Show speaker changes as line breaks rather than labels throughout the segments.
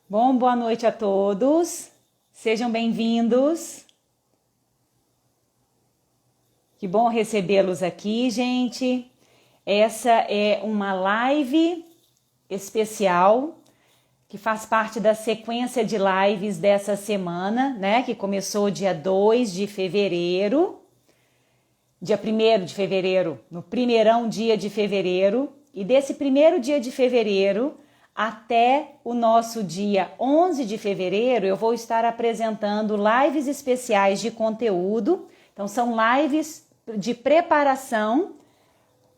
Bom, boa noite a todos. Sejam bem-vindos. Que bom recebê-los aqui, gente. Essa é uma live especial que faz parte da sequência de lives dessa semana, né? Que começou dia 2 de fevereiro, dia 1º de fevereiro, no primeirão dia de fevereiro. E desse primeiro dia de fevereiro até o nosso dia 11 de fevereiro, eu vou estar apresentando lives especiais de conteúdo. Então, são lives de preparação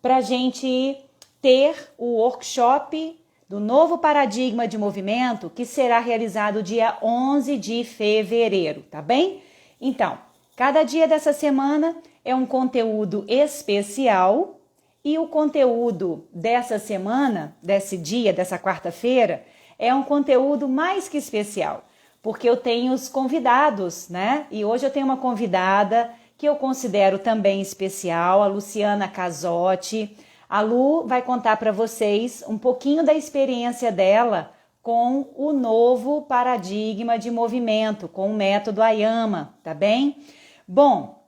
para a gente ter o workshop do novo paradigma de movimento que será realizado dia 11 de fevereiro, tá bem? Então, cada dia dessa semana é um conteúdo especial. E o conteúdo dessa semana, desse dia, dessa quarta-feira, é um conteúdo mais que especial, porque eu tenho os convidados, né? E hoje eu tenho uma convidada que eu considero também especial, a Luciana Casotti. A Lu vai contar para vocês um pouquinho da experiência dela com o novo paradigma de movimento, com o método AYAMA, tá bem? Bom,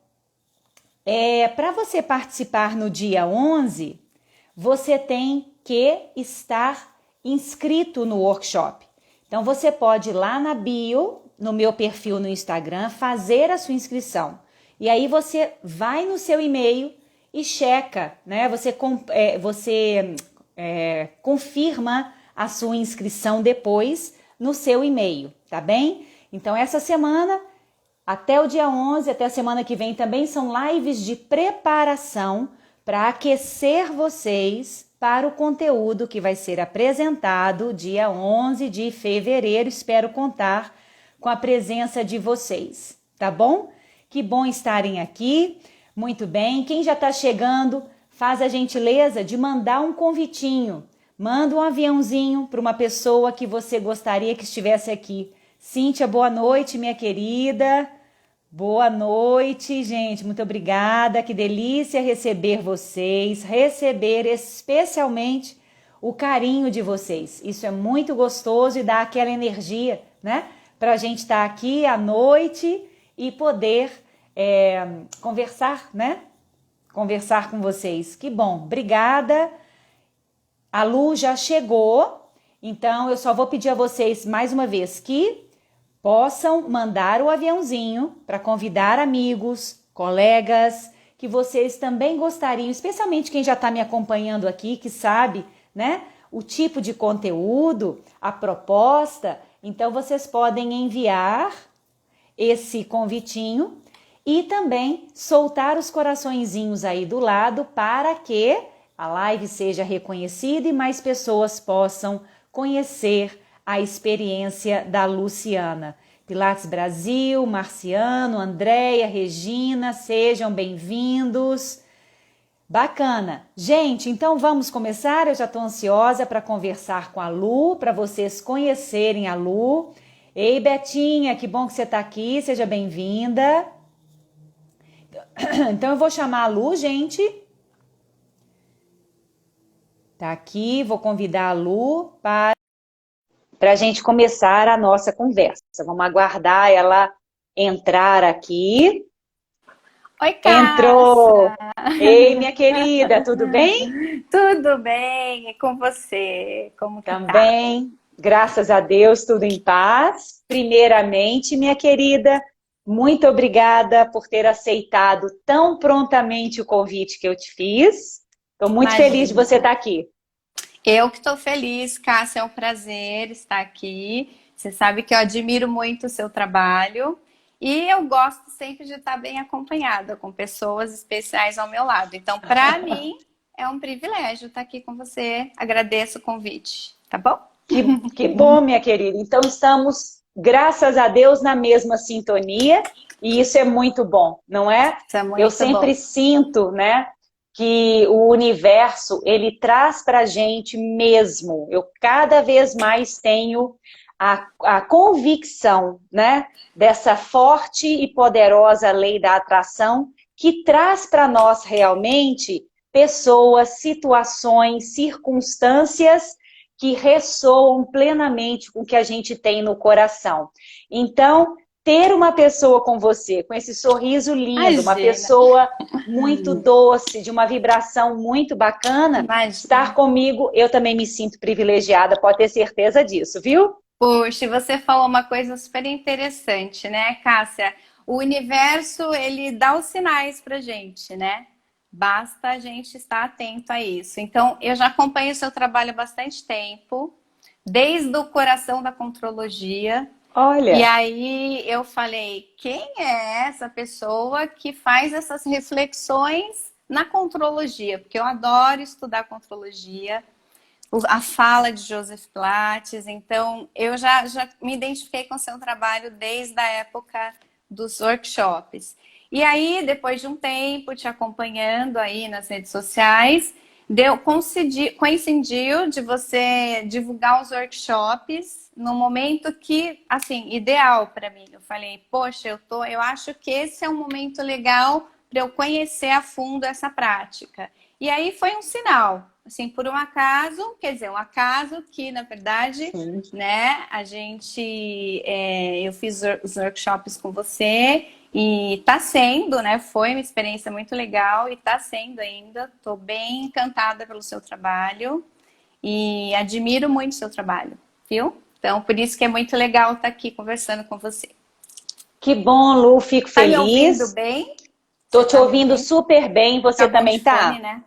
para você participar no dia 11, você tem que estar inscrito no workshop. Então, você pode ir lá na bio, no meu perfil no Instagram, fazer a sua inscrição. E aí você vai no seu e-mail e checa, né? Você confirma a sua inscrição depois no seu e-mail, tá bem? Então, essa semana, até o dia 11, até a semana que vem também, são lives de preparação para aquecer vocês para o conteúdo que vai ser apresentado dia 11 de fevereiro. Espero contar com a presença de vocês, tá bom? Que bom estarem aqui. Muito bem. Quem já está chegando, faz a gentileza de mandar um convitinho. Manda um aviãozinho para uma pessoa que você gostaria que estivesse aqui. Cíntia, boa noite, minha querida. Boa noite, gente. Muito obrigada. Que delícia receber vocês, receber especialmente o carinho de vocês. Isso é muito gostoso e dá aquela energia, né? Para a gente estar aqui à noite e poder conversar, né? Conversar com vocês. Que bom. Obrigada. A Lu já chegou, então eu só vou pedir a vocês mais uma vez que possam mandar o aviãozinho para convidar amigos, colegas, que vocês também gostariam, especialmente quem já está me acompanhando aqui, que sabe, né, o tipo de conteúdo, a proposta. Então, vocês podem enviar esse convitinho e também soltar os coraçõezinhos aí do lado para que a live seja reconhecida e mais pessoas possam conhecer a experiência da Luciana. Pilates Brasil, Marciano, Andréia, Regina, sejam bem-vindos. Bacana. Gente, então vamos começar. Eu já estou ansiosa para conversar com a Lu, para vocês conhecerem a Lu. Ei, Betinha, que bom que você está aqui, seja bem-vinda. Então eu vou chamar a Lu, gente. Tá aqui, vou convidar a Lu para a gente começar a nossa conversa. Vamos aguardar ela entrar aqui.
Oi, Cássia!
Entrou! Ei, minha querida, tudo bem?
Tudo bem, e com você? Como que
Também, graças a Deus, tudo em paz. Primeiramente, minha querida, muito obrigada por ter aceitado tão prontamente o convite que eu te fiz. Estou muito feliz de você estar aqui.
Eu que estou feliz, Cássia, é um prazer estar aqui. Você sabe que eu admiro muito o seu trabalho e eu gosto sempre de estar bem acompanhada, com pessoas especiais ao meu lado. Então, para mim, é um privilégio estar aqui com você. Agradeço o convite, tá bom?
Que bom, minha querida. Então, estamos, graças a Deus, na mesma sintonia e isso é muito bom, não é?
Isso é muito
eu sempre sinto, né? Que o universo, ele traz pra gente mesmo. Eu cada vez mais tenho a convicção, né, dessa forte e poderosa lei da atração que traz para nós realmente pessoas, situações, circunstâncias que ressoam plenamente com o que a gente tem no coração. Então, ter uma pessoa com você, com esse sorriso lindo, uma
Imagina,
pessoa muito doce, de uma vibração muito bacana, estar
imagina.
comigo, eu também me sinto privilegiada, pode ter certeza disso, viu?
Puxa, você falou uma coisa super interessante, né, Cássia? O universo, ele dá os sinais pra gente, né? Basta a gente estar atento a isso. Então, eu já acompanho o seu trabalho há bastante tempo, desde o coração da contrologia. E
Olha,
aí eu falei, quem é essa pessoa que faz essas reflexões na contrologia? Porque eu adoro estudar contrologia, a fala de Joseph Pilates, então eu já me identifiquei com o seu trabalho desde a época dos workshops. E aí, depois de um tempo te acompanhando aí nas redes sociais, coincidiu de você divulgar os workshops no momento que, assim, ideal para mim. Eu falei, poxa, eu acho que esse é um momento legal para eu conhecer a fundo essa prática. E aí foi um sinal, assim, por um acaso, quer dizer, um acaso que, na verdade,
sim.
né, eu fiz os workshops com você e tá sendo, né, foi uma experiência muito legal e tá sendo ainda, tô bem encantada pelo seu trabalho e admiro muito o seu trabalho, viu? Então, por isso que é muito legal estar aqui conversando com você.
Que bom, Lu, fico
Tá me ouvindo
feliz.
bem?
Tô
Você
te
tá me
ouvindo
ouvindo?
super bem, você
Tá bom
também
de fone,
tá?
né?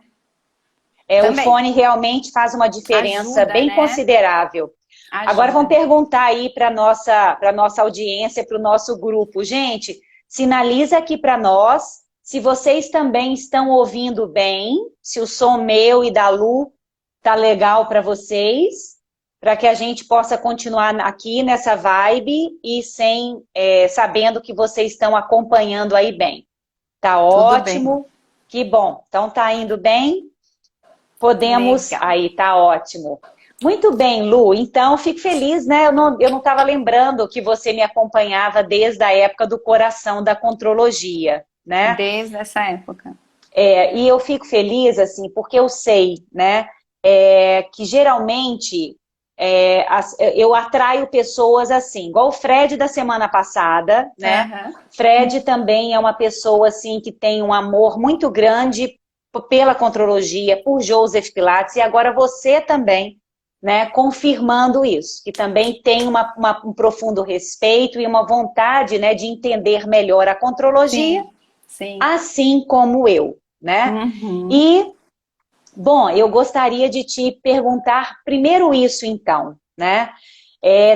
O
Também.
fone realmente faz uma diferença
Ajuda,
bem
né?
considerável. Agora vamos
Ajuda.
perguntar aí para nossa audiência, para o nosso grupo. Gente, sinaliza aqui para nós se vocês também estão ouvindo bem, se o som meu e da Lu tá legal para vocês, para que a gente possa continuar aqui nessa vibe e sem sabendo que vocês estão acompanhando aí bem. Tá
Tudo bem.
ótimo, que bom. Então tá indo bem. Podemos.
Legal.
Aí, tá ótimo. Muito bem, Lu. Então, fico feliz, né? Eu não estava lembrando que você me acompanhava desde a época do coração da contrologia, né?
Desde essa época.
E eu fico feliz, assim, porque eu sei, né, que geralmente eu atraio pessoas assim, igual o Fred da semana passada, né?
Aham.
Fred também é uma pessoa, assim, que tem um amor muito grande pela contrologia, por Joseph Pilates, e agora você também, né, confirmando isso, que também tem um profundo respeito e uma vontade, né, de entender melhor a contrologia,
Sim, sim.
assim como eu, né?
Uhum.
E, bom, eu gostaria de te perguntar primeiro isso, então, né?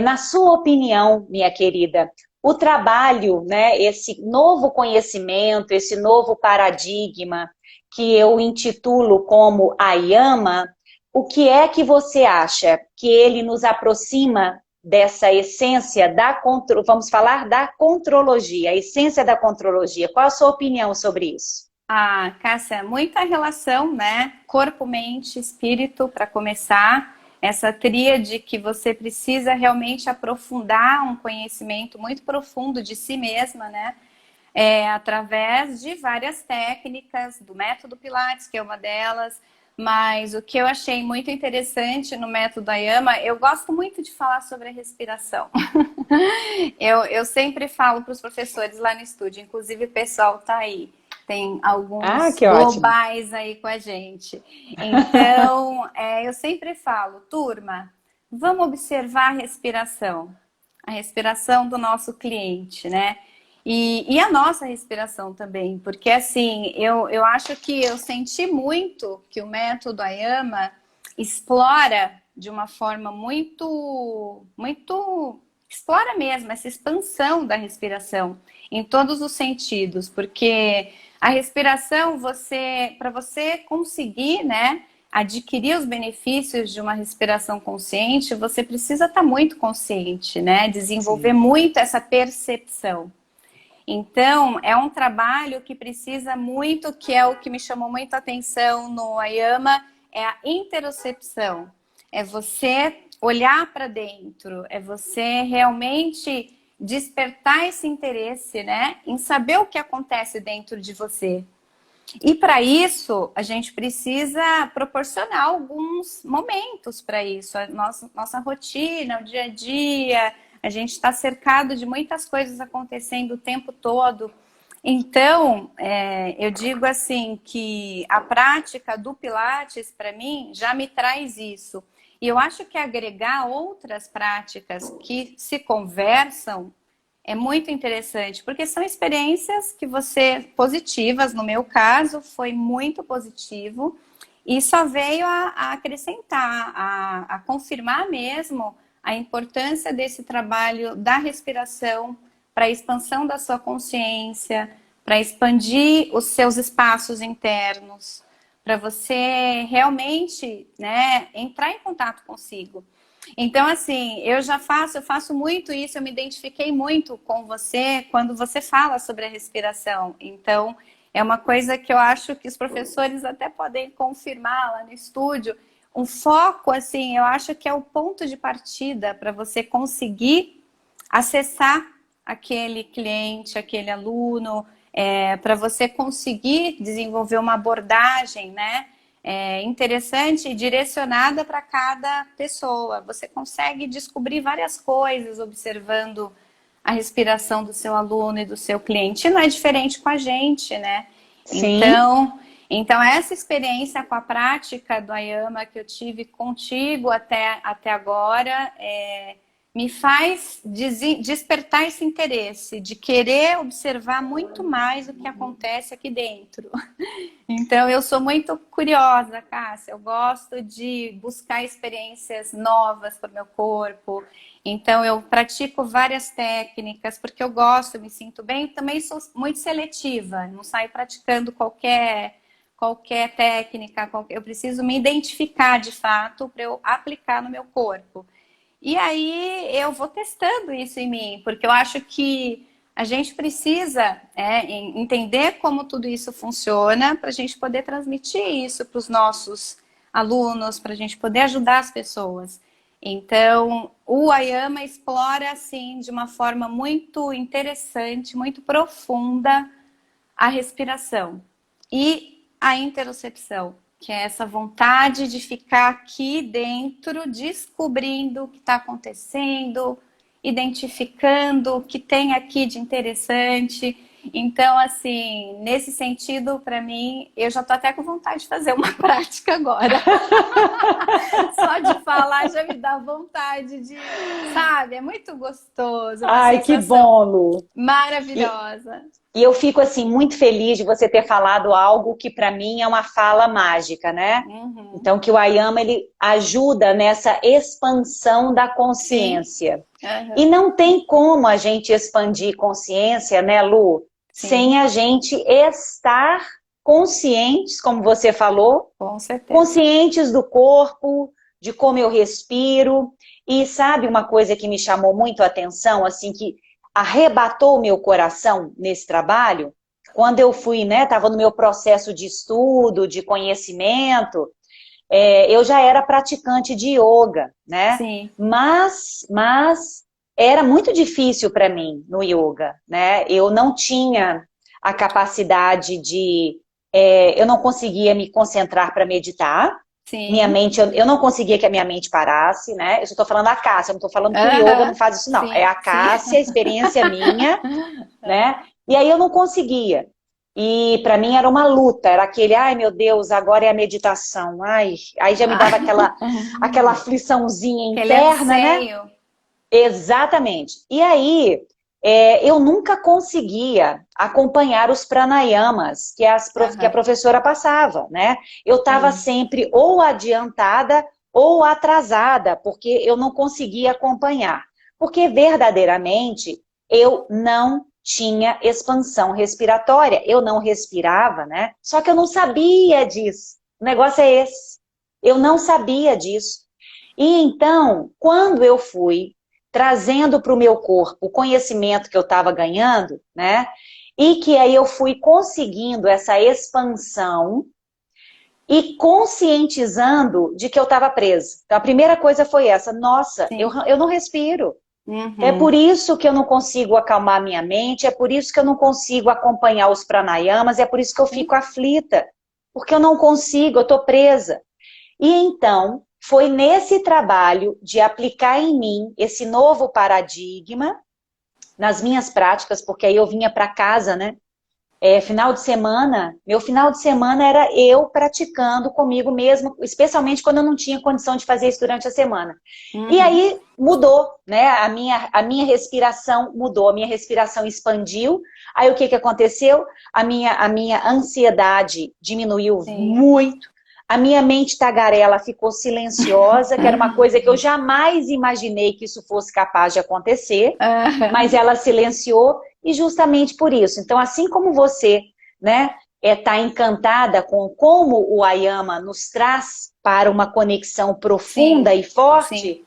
Na sua opinião, minha querida, o trabalho, né, esse novo conhecimento, esse novo paradigma que eu intitulo como Ayama, o que é que você acha que ele nos aproxima dessa essência vamos falar da contrologia, a essência da contrologia? Qual a sua opinião sobre isso?
Ah, Cássia, muita relação, né? Corpo, mente, espírito, para começar. Essa tríade que você precisa realmente aprofundar um conhecimento muito profundo de si mesma, né? Através de várias técnicas, do método Pilates, que é uma delas, mas o que eu achei muito interessante no método Ayama, eu gosto muito de falar sobre a respiração. Eu sempre falo para os professores lá no estúdio, inclusive o pessoal tá aí. Tem
Ah,
alguns
que ótimo.
globais aí com a gente. Então, eu sempre falo, turma, vamos observar a respiração do nosso cliente, né? E a nossa respiração também, porque assim, eu acho que eu senti muito que o método Ayama explora de uma forma muito, explora mesmo essa expansão da respiração em todos os sentidos, porque a respiração, para você conseguir, né, adquirir os benefícios de uma respiração consciente, você precisa estar muito consciente, né, desenvolver
Sim.
muito essa percepção. Então, é um trabalho que precisa muito, que é o que me chamou muito a atenção no Ayama, é a interocepção. É você olhar para dentro, é você realmente despertar esse interesse, né, em saber o que acontece dentro de você. E para isso, a gente precisa proporcionar alguns momentos para isso. A nossa rotina, o dia a dia, a gente está cercado de muitas coisas acontecendo o tempo todo. Então, eu digo assim que a prática do Pilates, para mim, já me traz isso. E eu acho que agregar outras práticas que se conversam é muito interessante, porque são experiências que positivas, no meu caso, foi muito positivo, e só veio a acrescentar, a confirmar mesmo a importância desse trabalho da respiração para a expansão da sua consciência, para expandir os seus espaços internos, para você realmente, né, entrar em contato consigo. Então, assim, eu faço muito isso, eu me identifiquei muito com você quando você fala sobre a respiração. Então, é uma coisa que eu acho que os professores até podem confirmar lá no estúdio. Um foco, assim, eu acho que é o ponto de partida para você conseguir acessar aquele cliente, aquele aluno, para você conseguir desenvolver uma abordagem, né? Interessante e direcionada para cada pessoa. Você consegue descobrir várias coisas observando a respiração do seu aluno e do seu cliente. E não é diferente com a gente, né?
Sim.
Então essa experiência com a prática do Ayama que eu tive contigo até agora me faz despertar esse interesse de querer observar muito mais o que acontece aqui dentro. Então, eu sou muito curiosa, Cássia. Eu gosto de buscar experiências novas para o meu corpo. Então, eu pratico várias técnicas, porque eu gosto, eu me sinto bem. Também sou muito seletiva, não saio praticando qualquer técnica. Eu preciso me identificar, de fato, para eu aplicar no meu corpo. E aí, eu vou testando isso em mim, porque eu acho que a gente precisa entender como tudo isso funciona para a gente poder transmitir isso para os nossos alunos, para a gente poder ajudar as pessoas. Então, o Ayama explora, assim, de uma forma muito interessante, muito profunda, a respiração e a interocepção, que é essa vontade de ficar aqui dentro, descobrindo o que está acontecendo, identificando o que tem aqui de interessante. Então, assim, nesse sentido, para mim, eu já tô até com vontade de fazer uma prática agora. Só de falar já me dá vontade de, sabe? É muito gostoso, uma
Ai, que
sensação
bom, Lu.
maravilhosa.
E eu fico assim muito feliz de você ter falado algo que para mim é uma fala mágica, né?
Uhum.
Então que o Ayama ele ajuda nessa expansão da
Sim.
consciência.
Uhum.
E não tem como a gente expandir consciência, né, Lu,
Sim.
sem a gente estar conscientes, como você falou,
Com certeza.
conscientes do corpo, de como eu respiro. E sabe uma coisa que me chamou muito a atenção, assim, que arrebatou o meu coração nesse trabalho? Quando eu fui, né, estava no meu processo de estudo, de conhecimento, eu já era praticante de yoga, né?
Sim.
Mas era muito difícil para mim no yoga, né? Eu não tinha a capacidade de... eu não conseguia me concentrar para meditar. Minha
Sim.
mente, eu não conseguia que a minha mente parasse, né? Eu só estou falando da Cássia, eu não estou falando que o yoga não faz isso, não.
Sim.
É a Cássia, a experiência minha, né? E aí eu não conseguia. E para mim era uma luta, era aquele, ai meu Deus, agora é a meditação. Ai, aí já me dava aquela afliçãozinha
Aquele
interna, né?
anseio.
Exatamente. E aí eu nunca conseguia acompanhar os pranayamas que a professora passava, né? Eu estava sempre ou adiantada ou atrasada, porque eu não conseguia acompanhar. Porque verdadeiramente eu não tinha expansão respiratória, eu não respirava, né? Só que eu não sabia disso. O negócio é esse. Eu não sabia disso. E então, quando eu fui trazendo para o meu corpo o conhecimento que eu estava ganhando, né? E que aí eu fui conseguindo essa expansão, e conscientizando de que eu estava presa. Então, a primeira coisa foi essa: nossa, eu não respiro. É por
Uhum.
isso que eu não consigo acalmar minha mente, é por isso que eu não consigo acompanhar os pranayamas, é por isso que eu fico
Sim.
aflita, porque eu não consigo, eu estou presa. E então, foi nesse trabalho de aplicar em mim esse novo paradigma nas minhas práticas, porque aí eu vinha para casa, né? Final de semana, meu final de semana era eu praticando comigo mesmo, especialmente quando eu não tinha condição de fazer isso durante a semana. E
Uhum.
aí mudou, né? A minha respiração mudou, a minha respiração expandiu. Aí o que que aconteceu? A minha ansiedade diminuiu
Sim.
muito. A minha mente tagarela ficou silenciosa, que era uma coisa que eu jamais imaginei que isso fosse capaz de acontecer, mas
Aham.
ela silenciou e justamente por isso. Então, assim como você, né, tá encantada com como o Ayama nos traz para uma conexão profunda
Sim.
e
Sim.
forte,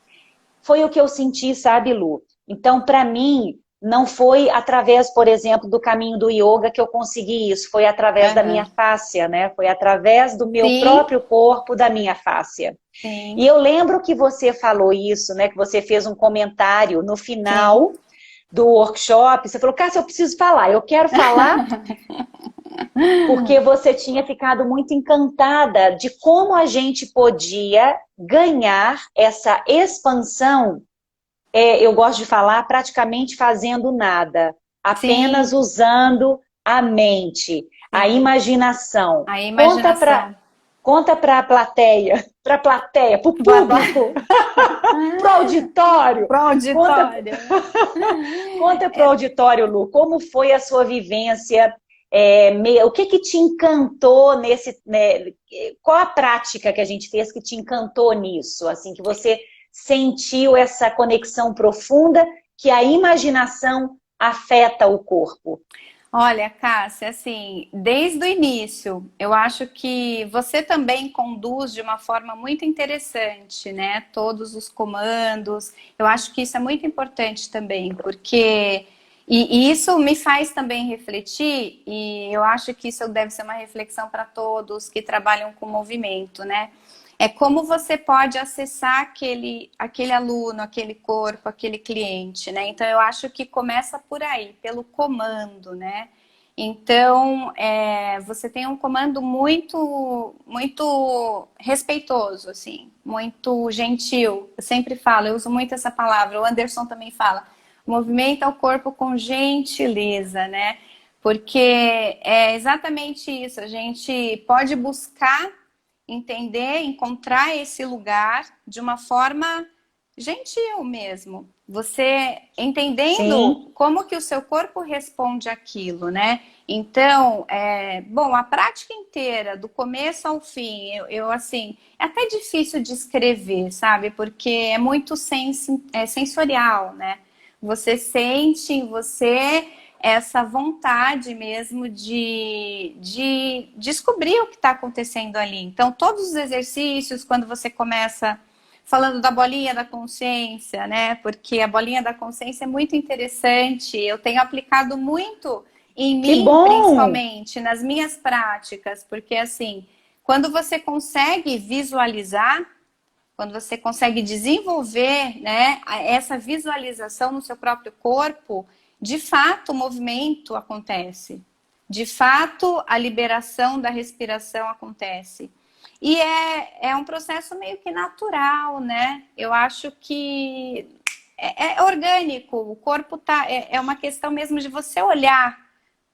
foi o que eu senti, sabe, Lu? Então, para mim, não foi através, por exemplo, do caminho do yoga que eu consegui isso, foi através da minha
Aham.
fáscia, né? Foi através do meu
Sim.
próprio corpo, da minha fáscia. E
Sim.
eu lembro que você falou isso, né? Que você fez um comentário no
Sim.
final do workshop. Você falou, Cássia, eu preciso falar. Eu quero falar porque você tinha ficado muito encantada de como a gente podia ganhar essa expansão. Eu gosto de falar praticamente fazendo nada, apenas
Sim.
usando a mente, a
Sim.
imaginação.
A imaginação.
Conta para a plateia, para o
Blá, blá.
público, para o auditório.
Pro
Conta,
auditório.
conta para o auditório, Lu, como foi a sua vivência? O que que te encantou nesse, né, qual a prática que a gente fez que te encantou nisso? Assim, que você sentiu essa conexão profunda que a imaginação afeta o corpo.
Olha, Cássia, assim, desde o início, eu acho que você também conduz de uma forma muito interessante, né? Todos os comandos. Eu acho que isso é muito importante também, porque. E isso me faz também refletir, e eu acho que isso deve ser uma reflexão para todos que trabalham com movimento, né? É como você pode acessar aquele aluno, aquele corpo, aquele cliente, né? Então, eu acho que começa por aí, pelo comando, né? Então, você tem um comando muito, muito respeitoso, assim, muito gentil. Eu sempre falo, eu uso muito essa palavra, o Anderson também fala, movimenta o corpo com gentileza, né? Porque é exatamente isso, a gente pode buscar entender, encontrar esse lugar de uma forma gentil mesmo. Você entendendo
Sim,
como que o seu corpo responde àquilo, né? Então, bom, a prática inteira, do começo ao fim, assim, é até difícil de escrever, sabe? Porque é muito sensorial, né? Você sente em você essa vontade mesmo de descobrir o que está acontecendo ali. Então, todos os exercícios, quando você começa falando da bolinha da consciência, né? Porque a bolinha da consciência é muito interessante. Eu tenho aplicado muito em
que
mim,
bom!
principalmente, nas minhas práticas, porque assim, quando você consegue visualizar, quando você consegue desenvolver, né, essa visualização no seu próprio corpo, de fato o movimento acontece. De fato, a liberação da respiração acontece. E é um processo meio que natural, né? Eu acho que é orgânico. O corpo é uma questão mesmo de você olhar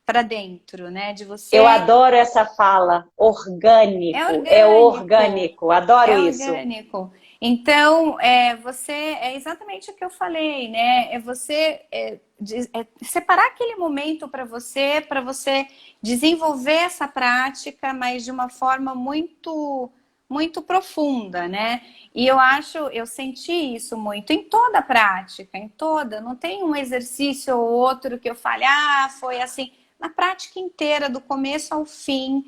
para dentro, né? De
Eu
você.
adoro essa fala,
É
orgânico, é
orgânico.
orgânico, adoro
É
isso.
orgânico. Então, você é exatamente o que eu falei, né? É você separar aquele momento para você desenvolver essa prática, mas de uma forma muito, muito profunda, né? E eu senti isso muito em toda a prática, em toda. Não tem um exercício ou outro que eu fale, foi assim. Na prática inteira, do começo ao fim,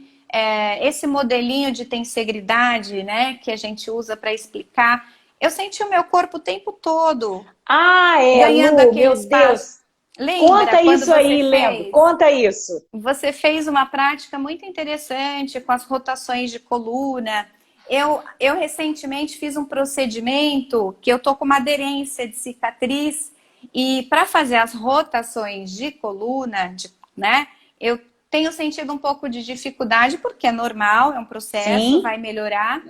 esse modelinho de tensegridade, né, que a gente usa para explicar, eu senti o meu corpo o tempo todo
Ah,
ganhando
Lu,
aquele
meu
espaço.
Deus.
Lembra
Conta
quando
isso aí,
você
lembro.
fez?
Conta isso.
Você fez uma prática muito interessante com as rotações de coluna. Eu recentemente fiz um procedimento que eu tô com uma aderência de cicatriz e para fazer as rotações de coluna, né, eu tenho sentido um pouco de dificuldade porque é normal, é um processo,
Sim.
vai melhorar.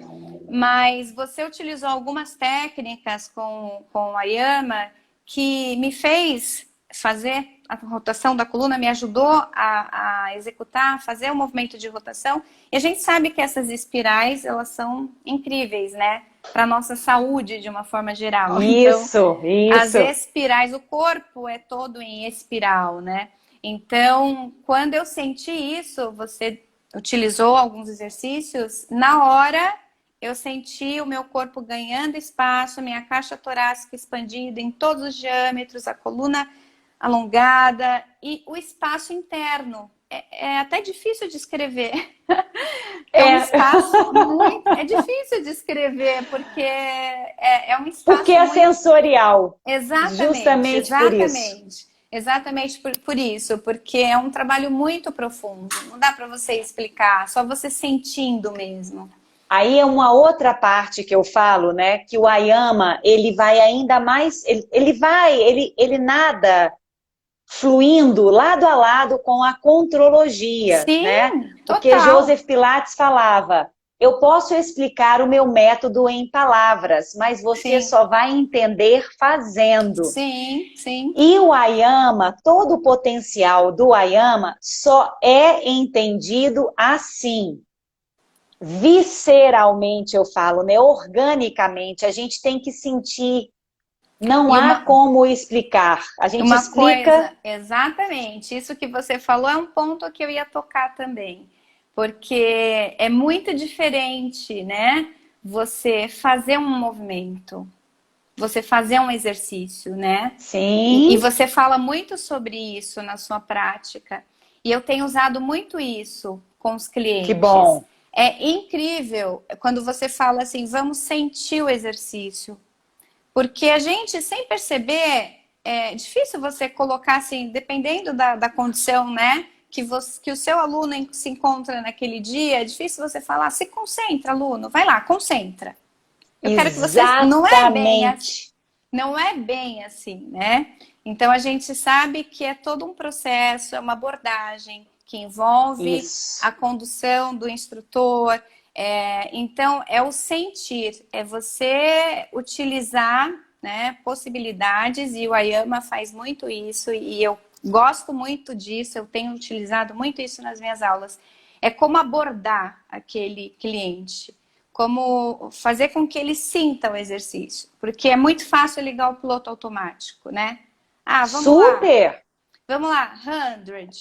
Mas você utilizou algumas técnicas com a Yama que me fez fazer a rotação da coluna, me ajudou a executar, fazer o movimento de rotação. E a gente sabe que essas espirais, elas são incríveis, né? Para nossa saúde, de uma forma geral. Então,
Isso,
as
isso.
espirais, o corpo é todo em espiral, né? Então, quando eu senti isso, você utilizou alguns exercícios, na hora eu senti o meu corpo ganhando espaço, minha caixa torácica expandida em todos os diâmetros, a coluna alongada e o espaço interno. É até difícil de escrever. É um
É,
espaço muito. É difícil de escrever, porque é um
porque
espaço
é
muito.
sensorial.
Exatamente,
Justamente por isso.
exatamente. Exatamente por isso, porque é um trabalho muito profundo. Não dá para você explicar, só você sentindo mesmo.
Aí é uma outra parte que eu falo, né? Que o Ayama, ele vai ainda mais, ele nada fluindo lado a lado com a contrologia, né?
Sim,
Porque
total.
Joseph Pilates falava, eu posso explicar o meu método em palavras, mas você
Sim,
só vai entender fazendo.
sim, sim.
E o Ayama, todo o potencial do Ayama só é entendido assim. Visceralmente, eu falo, né? Organicamente, a gente tem que sentir. Não
E
há como explicar. A gente
uma
explica.
coisa, exatamente, isso que você falou é um ponto que eu ia tocar também, porque é muito diferente, né? Você fazer um movimento, você fazer um exercício, né? E
Sim,
você fala muito sobre isso na sua prática. E eu tenho usado muito isso com os
que
clientes.
bom.
É incrível quando você fala assim, vamos sentir o exercício. Porque a gente, sem perceber, é difícil você colocar assim, dependendo da condição, né? Que o seu aluno se encontra naquele dia, é difícil você falar, se concentra, aluno, vai lá, concentra. Eu quero que você.
Exatamente.
Não é bem assim, né? Então a gente sabe que é todo um processo, é uma abordagem que envolve
Isso.
a condução do instrutor. Então é o sentir, é você utilizar, né, possibilidades, e o Ayama faz muito isso, e eu gosto muito disso, eu tenho utilizado muito isso nas minhas aulas. É como abordar aquele cliente, como fazer com que ele sinta o exercício. Porque é muito fácil ligar o piloto automático, né? Ah,
Super!
vamos lá, 100.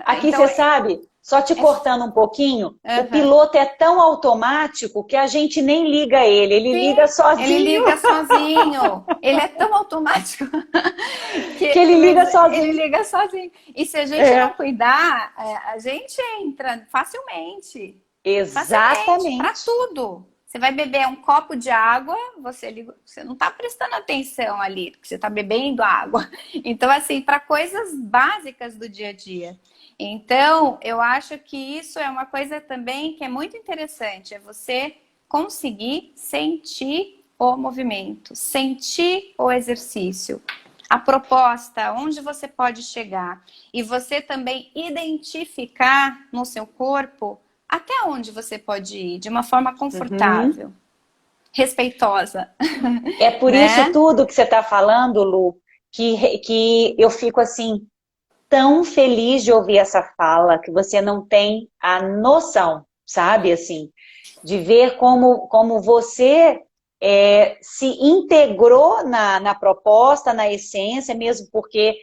Aqui
Então,
você sabe, só te
é,
cortando um pouquinho, o
uhum.
piloto é tão automático que a gente nem liga ele liga
Sim, ele
sozinho,
liga sozinho. Ele é tão automático
que
que
ele
mas
liga
ele
sozinho.
liga sozinho. E se a gente não
É,
cuidar, a gente entra facilmente. Facilmente, para
exatamente.
tudo. Você vai beber um copo de água, você não está prestando atenção ali, porque você está bebendo água. Então, assim, para coisas básicas do dia a dia. Então, eu acho que isso é uma coisa também que é muito interessante, é você conseguir sentir o movimento, sentir o exercício, a proposta, onde você pode chegar, e você também identificar no seu corpo até onde você pode ir de uma forma
Uhum.
confortável, respeitosa,
É por isso
né?
tudo que você está falando, Lu, que eu fico assim tão feliz de ouvir essa fala, que você não tem a noção, sabe, assim, de ver como você se integrou na proposta, na essência, mesmo porque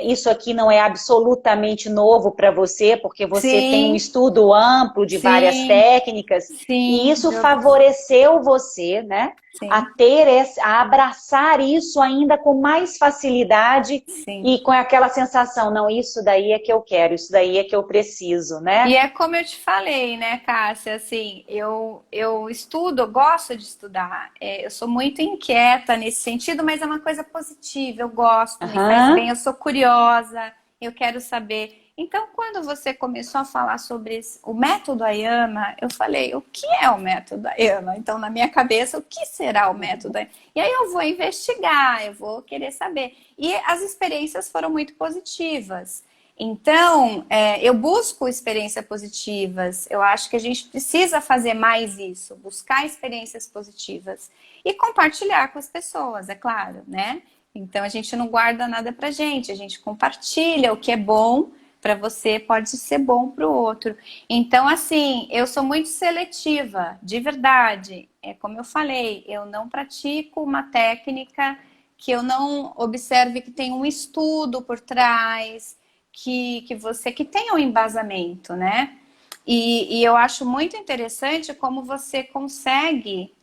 isso aqui não é absolutamente novo para você, porque você tem um
Sim,
estudo amplo de várias
sim,
técnicas, e
sim,
isso favoreceu você, né? A
sim,
ter a abraçar isso ainda com mais facilidade
sim.
e com aquela sensação, não, isso daí é que eu quero, isso daí é que eu preciso,
E
né?
é como eu te falei, né, Cássia? Assim, eu estudo, eu gosto de estudar. Eu sou muito inquieta nesse sentido, mas é uma coisa positiva. Eu gosto, me faz bem.
Aham,
Eu sou curiosa, eu quero saber. Então, quando você começou a falar sobre o método AYAMA, eu falei, o que é o método AYAMA? Então, na minha cabeça, o que será o método AYAMA? E aí eu vou investigar, eu vou querer saber. E as experiências foram muito positivas. Então, eu busco experiências positivas. Eu acho que a gente precisa fazer mais isso, buscar experiências positivas e compartilhar com as pessoas, é claro, né? Então, a gente não guarda nada pra gente, a gente compartilha o que é bom para você, pode ser bom para o outro. Então, assim, eu sou muito seletiva, de verdade. É como eu falei, eu não pratico uma técnica que eu não observe que tem um estudo por trás, que tenha um embasamento, né? E eu acho muito interessante como você consegue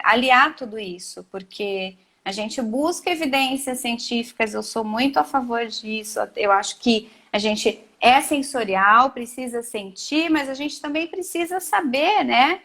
aliar tudo isso, porque a gente busca evidências científicas, eu sou muito a favor disso, eu acho que a gente é sensorial, precisa sentir, mas a gente também precisa saber, né?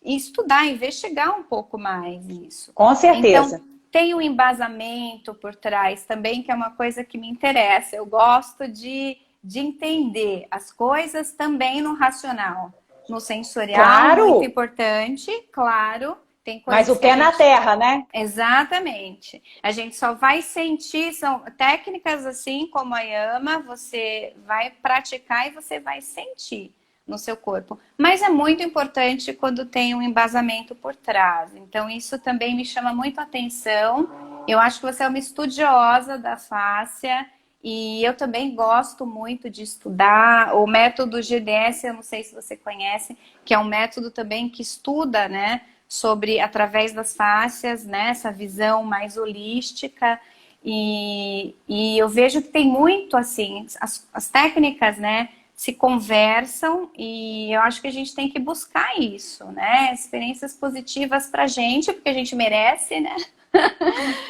Estudar, investigar um pouco mais isso.
Com
Então,
certeza.
tem um embasamento por trás também, que é uma coisa que me interessa. Eu gosto de entender as coisas também no racional. No sensorial, muito
Claro,
importante, claro. Tem
mas
coisas
o
que a
pé na
gente...
terra, né?
Exatamente. A gente só vai sentir, são técnicas assim como a Yama, você vai praticar e você vai sentir no seu corpo. Mas é muito importante quando tem um embasamento por trás. Então, isso também me chama muito a atenção. Eu acho que você é uma estudiosa da fáscia e eu também gosto muito de estudar. O método GDS, eu não sei se você conhece, que é um método também que estuda, né? Sobre, através das fáscias, né, essa visão mais holística, e eu vejo que tem muito, assim, as técnicas, né, se conversam, e eu acho que a gente tem que buscar isso, né, experiências positivas pra gente, porque a gente merece, né,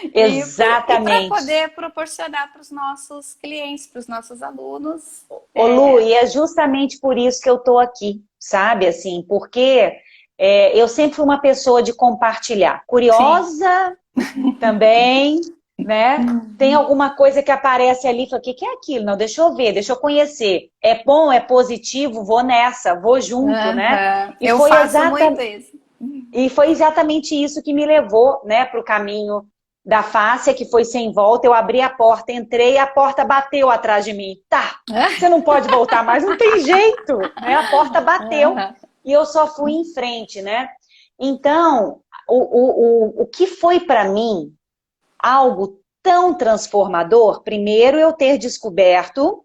e para
Exatamente.
poder proporcionar para os nossos clientes, para os nossos alunos.
Ô Lu, e é justamente por isso que eu tô aqui, sabe? Assim, porque eu sempre fui uma pessoa de compartilhar.
Sim.
Curiosa também, né? Tem alguma coisa que aparece ali, fala, o que que é aquilo? Não, deixa eu ver, deixa eu conhecer. É bom, é positivo, vou nessa, vou junto, né?
Uhum.
E
Eu
foi
faço muito isso.
e foi exatamente isso que me levou, né, para o caminho da fáscia, que foi sem volta. Eu abri a porta, entrei, a porta bateu atrás de mim. Tá, você não pode voltar mais, não tem jeito, né? A porta bateu
Uhum.
e eu só fui em frente, né? Então, o que foi para mim algo tão transformador, primeiro eu ter descoberto,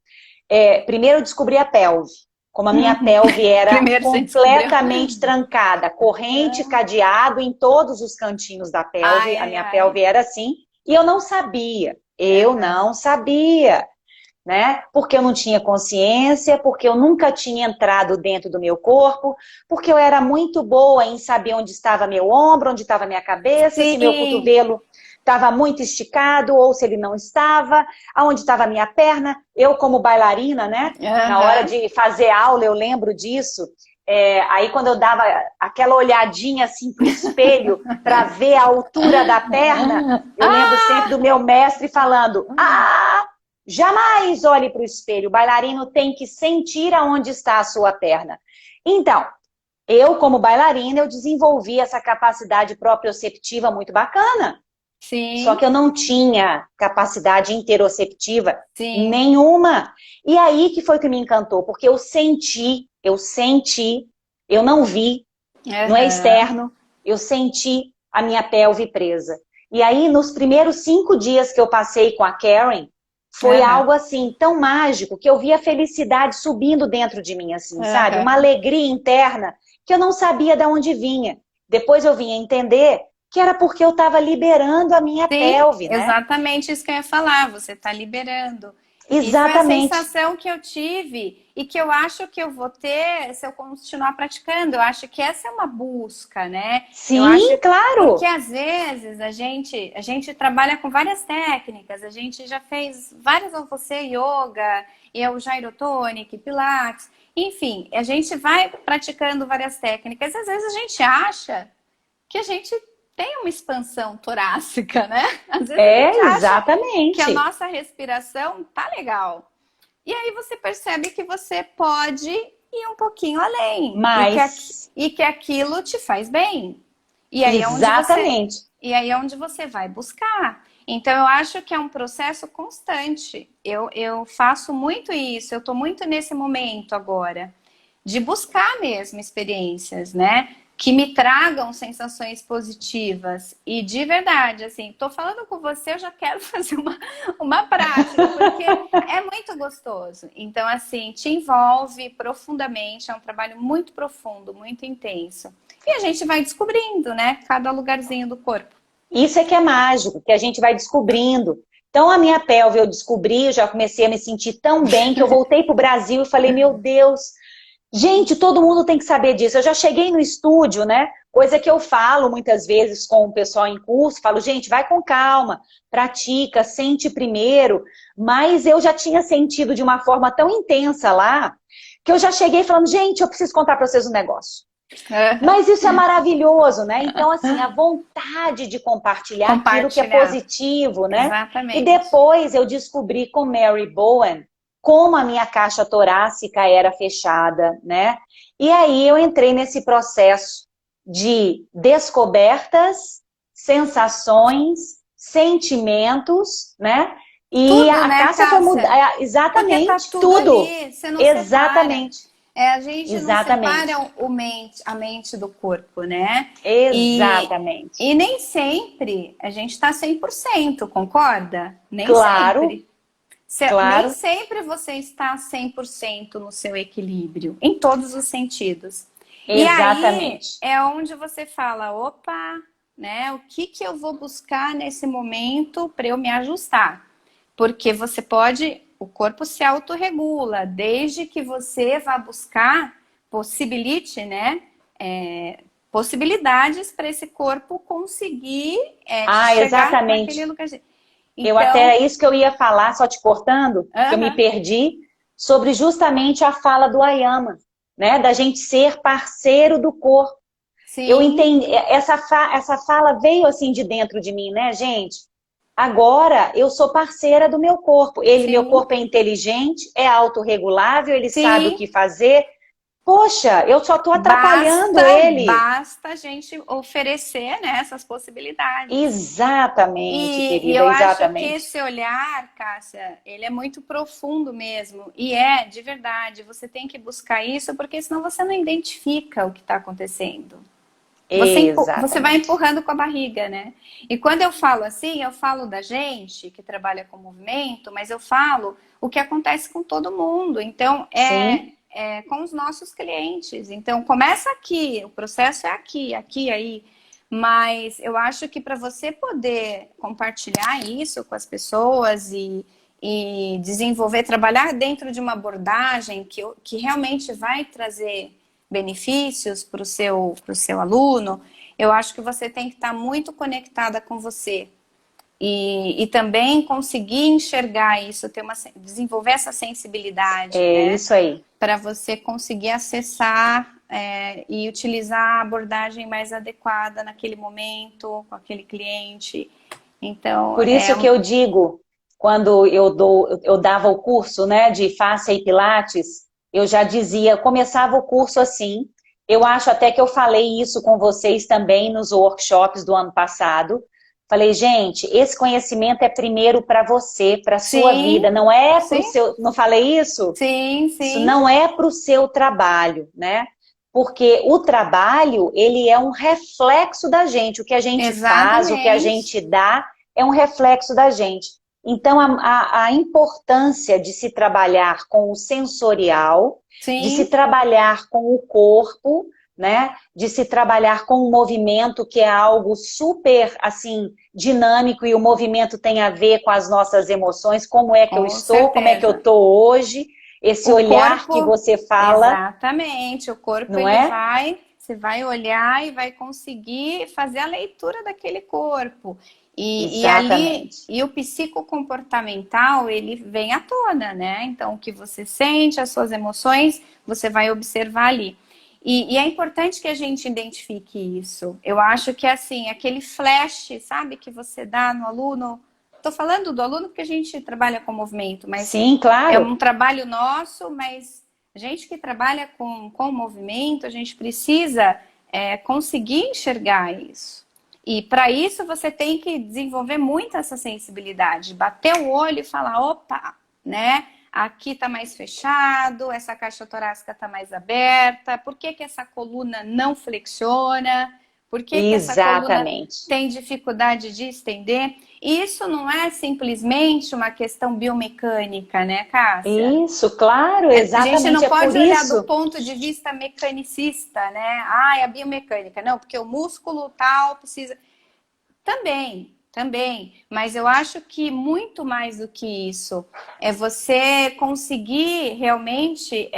primeiro eu descobri a pelve, como a minha
Uhum.
pelve era
Primeiro você descobriu.
completamente trancada, corrente, cadeado em todos os cantinhos da pelve,
Ai,
a
ai,
minha
ai.
pelve era assim, e eu
Uhum.
não sabia, né? Porque eu não tinha consciência, porque eu nunca tinha entrado dentro do meu corpo, porque eu era muito boa em saber onde estava meu ombro, onde estava minha cabeça, se meu
Sim.
cotovelo estava muito esticado ou se ele não estava, aonde estava a minha perna. Eu, como bailarina, né? Na hora
Uhum.
de fazer aula, eu lembro disso. Aí, quando eu dava aquela olhadinha assim para o espelho para ver a altura da perna, eu lembro sempre do
Ah!
meu mestre falando: Ah! Jamais olhe para o espelho. O bailarino tem que sentir aonde está a sua perna. Então, eu, como bailarina, eu desenvolvi essa capacidade proprioceptiva muito bacana. Só
Sim,
que eu não tinha capacidade interoceptiva
sim.
nenhuma. E aí que foi que me encantou, porque eu não vi, não é
Uhum.
externo, eu senti a minha pelve presa. E aí, nos primeiros 5 dias que eu passei com a Karen, foi
Uhum.
algo assim, tão mágico, que eu vi a felicidade subindo dentro de mim, assim, sabe? Uma
Uhum.
alegria interna que eu não sabia de onde vinha. Depois eu vim a entender que era porque eu estava liberando a minha
Sim,
pelve, né?
exatamente isso que eu ia falar. Você está liberando. E foi a
Exatamente.
sensação que eu tive e que eu acho que eu vou ter se eu continuar praticando. Eu acho que essa é uma busca, né? Eu acho
Sim,
porque
claro.
às vezes a gente trabalha com várias técnicas. A gente já fez várias, você yoga, eu gyrotonic, pilates, enfim, a gente vai praticando várias técnicas. Às vezes a gente acha que a gente tem uma expansão torácica, né? Às vezes a gente acha
Exatamente.
que a nossa respiração tá legal. E aí você percebe que você pode ir um pouquinho além.
Mas,
E que aquilo te faz bem. E aí
exatamente.
é onde você vai buscar. Então, eu acho que é um processo constante. Eu faço muito isso, eu estou muito nesse momento agora, de buscar mesmo experiências, né? Que me tragam sensações positivas. E de verdade, assim, tô falando com você, eu já quero fazer uma prática, porque é muito gostoso. Então, assim, te envolve profundamente, é um trabalho muito profundo, muito intenso. E a gente vai descobrindo, né? Cada lugarzinho do corpo.
Isso é que é mágico, que a gente vai descobrindo. Então, a minha pelve eu descobri, eu já comecei a me sentir tão bem que eu voltei para o Brasil e falei, meu Deus, gente, todo mundo tem que saber disso. Eu já cheguei no estúdio, né? Coisa que eu falo muitas vezes com o pessoal em curso, falo, gente, vai com calma, pratica, sente primeiro. Mas eu já tinha sentido de uma forma tão intensa lá, que eu já cheguei falando, gente, eu preciso contar para vocês um negócio. Mas isso é maravilhoso, né? Então, assim, a vontade de compartilhar aquilo que é
Compartilhar.
positivo, né? E
Exatamente.
depois eu descobri com Mary Bowen como a minha caixa torácica era fechada, né? E aí eu entrei nesse processo de descobertas, sensações, sentimentos, né? E
Tudo,
a
né,
Cássia foi mudar,
Cássia? Porque tá
exatamente
tudo
tudo.
ali, você não separa.
Exatamente.
A gente não
Exatamente.
separa a mente do corpo, né?
Exatamente.
E nem sempre a gente está 100%, concorda? Nem
Claro,
sempre. Nem
claro,
sempre você está 100% no seu equilíbrio, em todos os sentidos. E aí
exatamente.
é onde você fala, opa, né? O que que eu vou buscar nesse momento para eu me ajustar? Porque você pode, o corpo se autorregula, desde que você vá buscar, possibilite, né? Possibilidades para esse corpo conseguir
Ah,
chegar naquele
exatamente.
lugar.
Eu até era
Então,
isso que eu ia falar, só te cortando, que eu me
aham,
perdi, sobre justamente a fala do Ayama, né? Da gente ser parceiro do corpo. Eu
sim,
entendi, essa fala veio assim de dentro de mim, né, gente? Agora eu sou parceira do meu corpo. Meu
sim,
corpo é inteligente, é autorregulável, ele sabe o
sim.
que fazer. Poxa, eu só estou atrapalhando ele.
Basta a gente oferecer, né, essas possibilidades.
Exatamente,
E
querida,
eu acho que
exatamente.
esse olhar, Cássia, ele é muito profundo mesmo. E de verdade, você tem que buscar isso, porque senão você não identifica o que está acontecendo. Você vai
Exatamente.
empurrando com a barriga, né? E quando eu falo assim, eu falo da gente que trabalha com movimento, mas eu falo o que acontece com todo mundo. Então,
Sim,
é com os nossos clientes. Então, começa aqui, o processo é aqui, aqui, aí. Mas eu acho que para você poder compartilhar isso com as pessoas e desenvolver, trabalhar dentro de uma abordagem que realmente vai trazer benefícios para pro seu aluno, eu acho que você tem que estar muito conectada com você. E também conseguir enxergar isso, desenvolver essa sensibilidade,
é
né?
isso aí.
Para você conseguir acessar e utilizar a abordagem mais adequada naquele momento, com aquele cliente. Então,
Por isso que eu digo, quando eu dava o curso, né, de Fáscia e Pilates, eu já dizia, começava o curso assim. Eu acho até que eu falei isso com vocês também nos workshops do ano passado. Falei, gente, esse conhecimento é primeiro para você, para a sua vida,
sim,
não é para o
sim,
seu. Não falei isso?
sim,
Isso
sim,
não é para o seu trabalho, né? Porque o trabalho, ele é um reflexo da gente. O que a gente faz, o que a
exatamente.
gente dá, é um reflexo da gente. Então, a importância de se trabalhar com o sensorial, de se
Sim,
trabalhar com o corpo, né? De se trabalhar com o movimento, que é algo super, assim, dinâmico, e o movimento tem a ver com as nossas emoções, como é que eu
com
estou, como é que eu
certeza.
estou hoje, esse
O
olhar que
corpo,
você fala,
exatamente, o corpo
não é?
você vai olhar e vai conseguir fazer a leitura daquele corpo. E ali,
Exatamente.
e o psicocomportamental, ele vem à tona, né? Então, o que você sente, as suas emoções, você vai observar ali. E é importante que a gente identifique isso. Eu acho que, assim, aquele flash, sabe, que você dá no aluno... Estou falando do aluno porque a gente trabalha com movimento, mas
Sim,
é
claro.
um trabalho nosso, mas a gente que trabalha com movimento, a gente precisa conseguir enxergar isso. E para isso você tem que desenvolver muito essa sensibilidade, bater o olho e falar, opa, né? Aqui está mais fechado, essa caixa torácica está mais aberta, por que que essa coluna não flexiona? Por que que essa coluna
Exatamente.
tem dificuldade de estender? Isso não é simplesmente uma questão biomecânica, né, Cássia?
Isso, claro,
A gente
exatamente.
não
É por
pode olhar do
isso.
ponto de vista mecanicista, né? Ah, é a biomecânica. Não, porque o músculo tal precisa... Também. Mas eu acho que muito mais do que isso é você conseguir realmente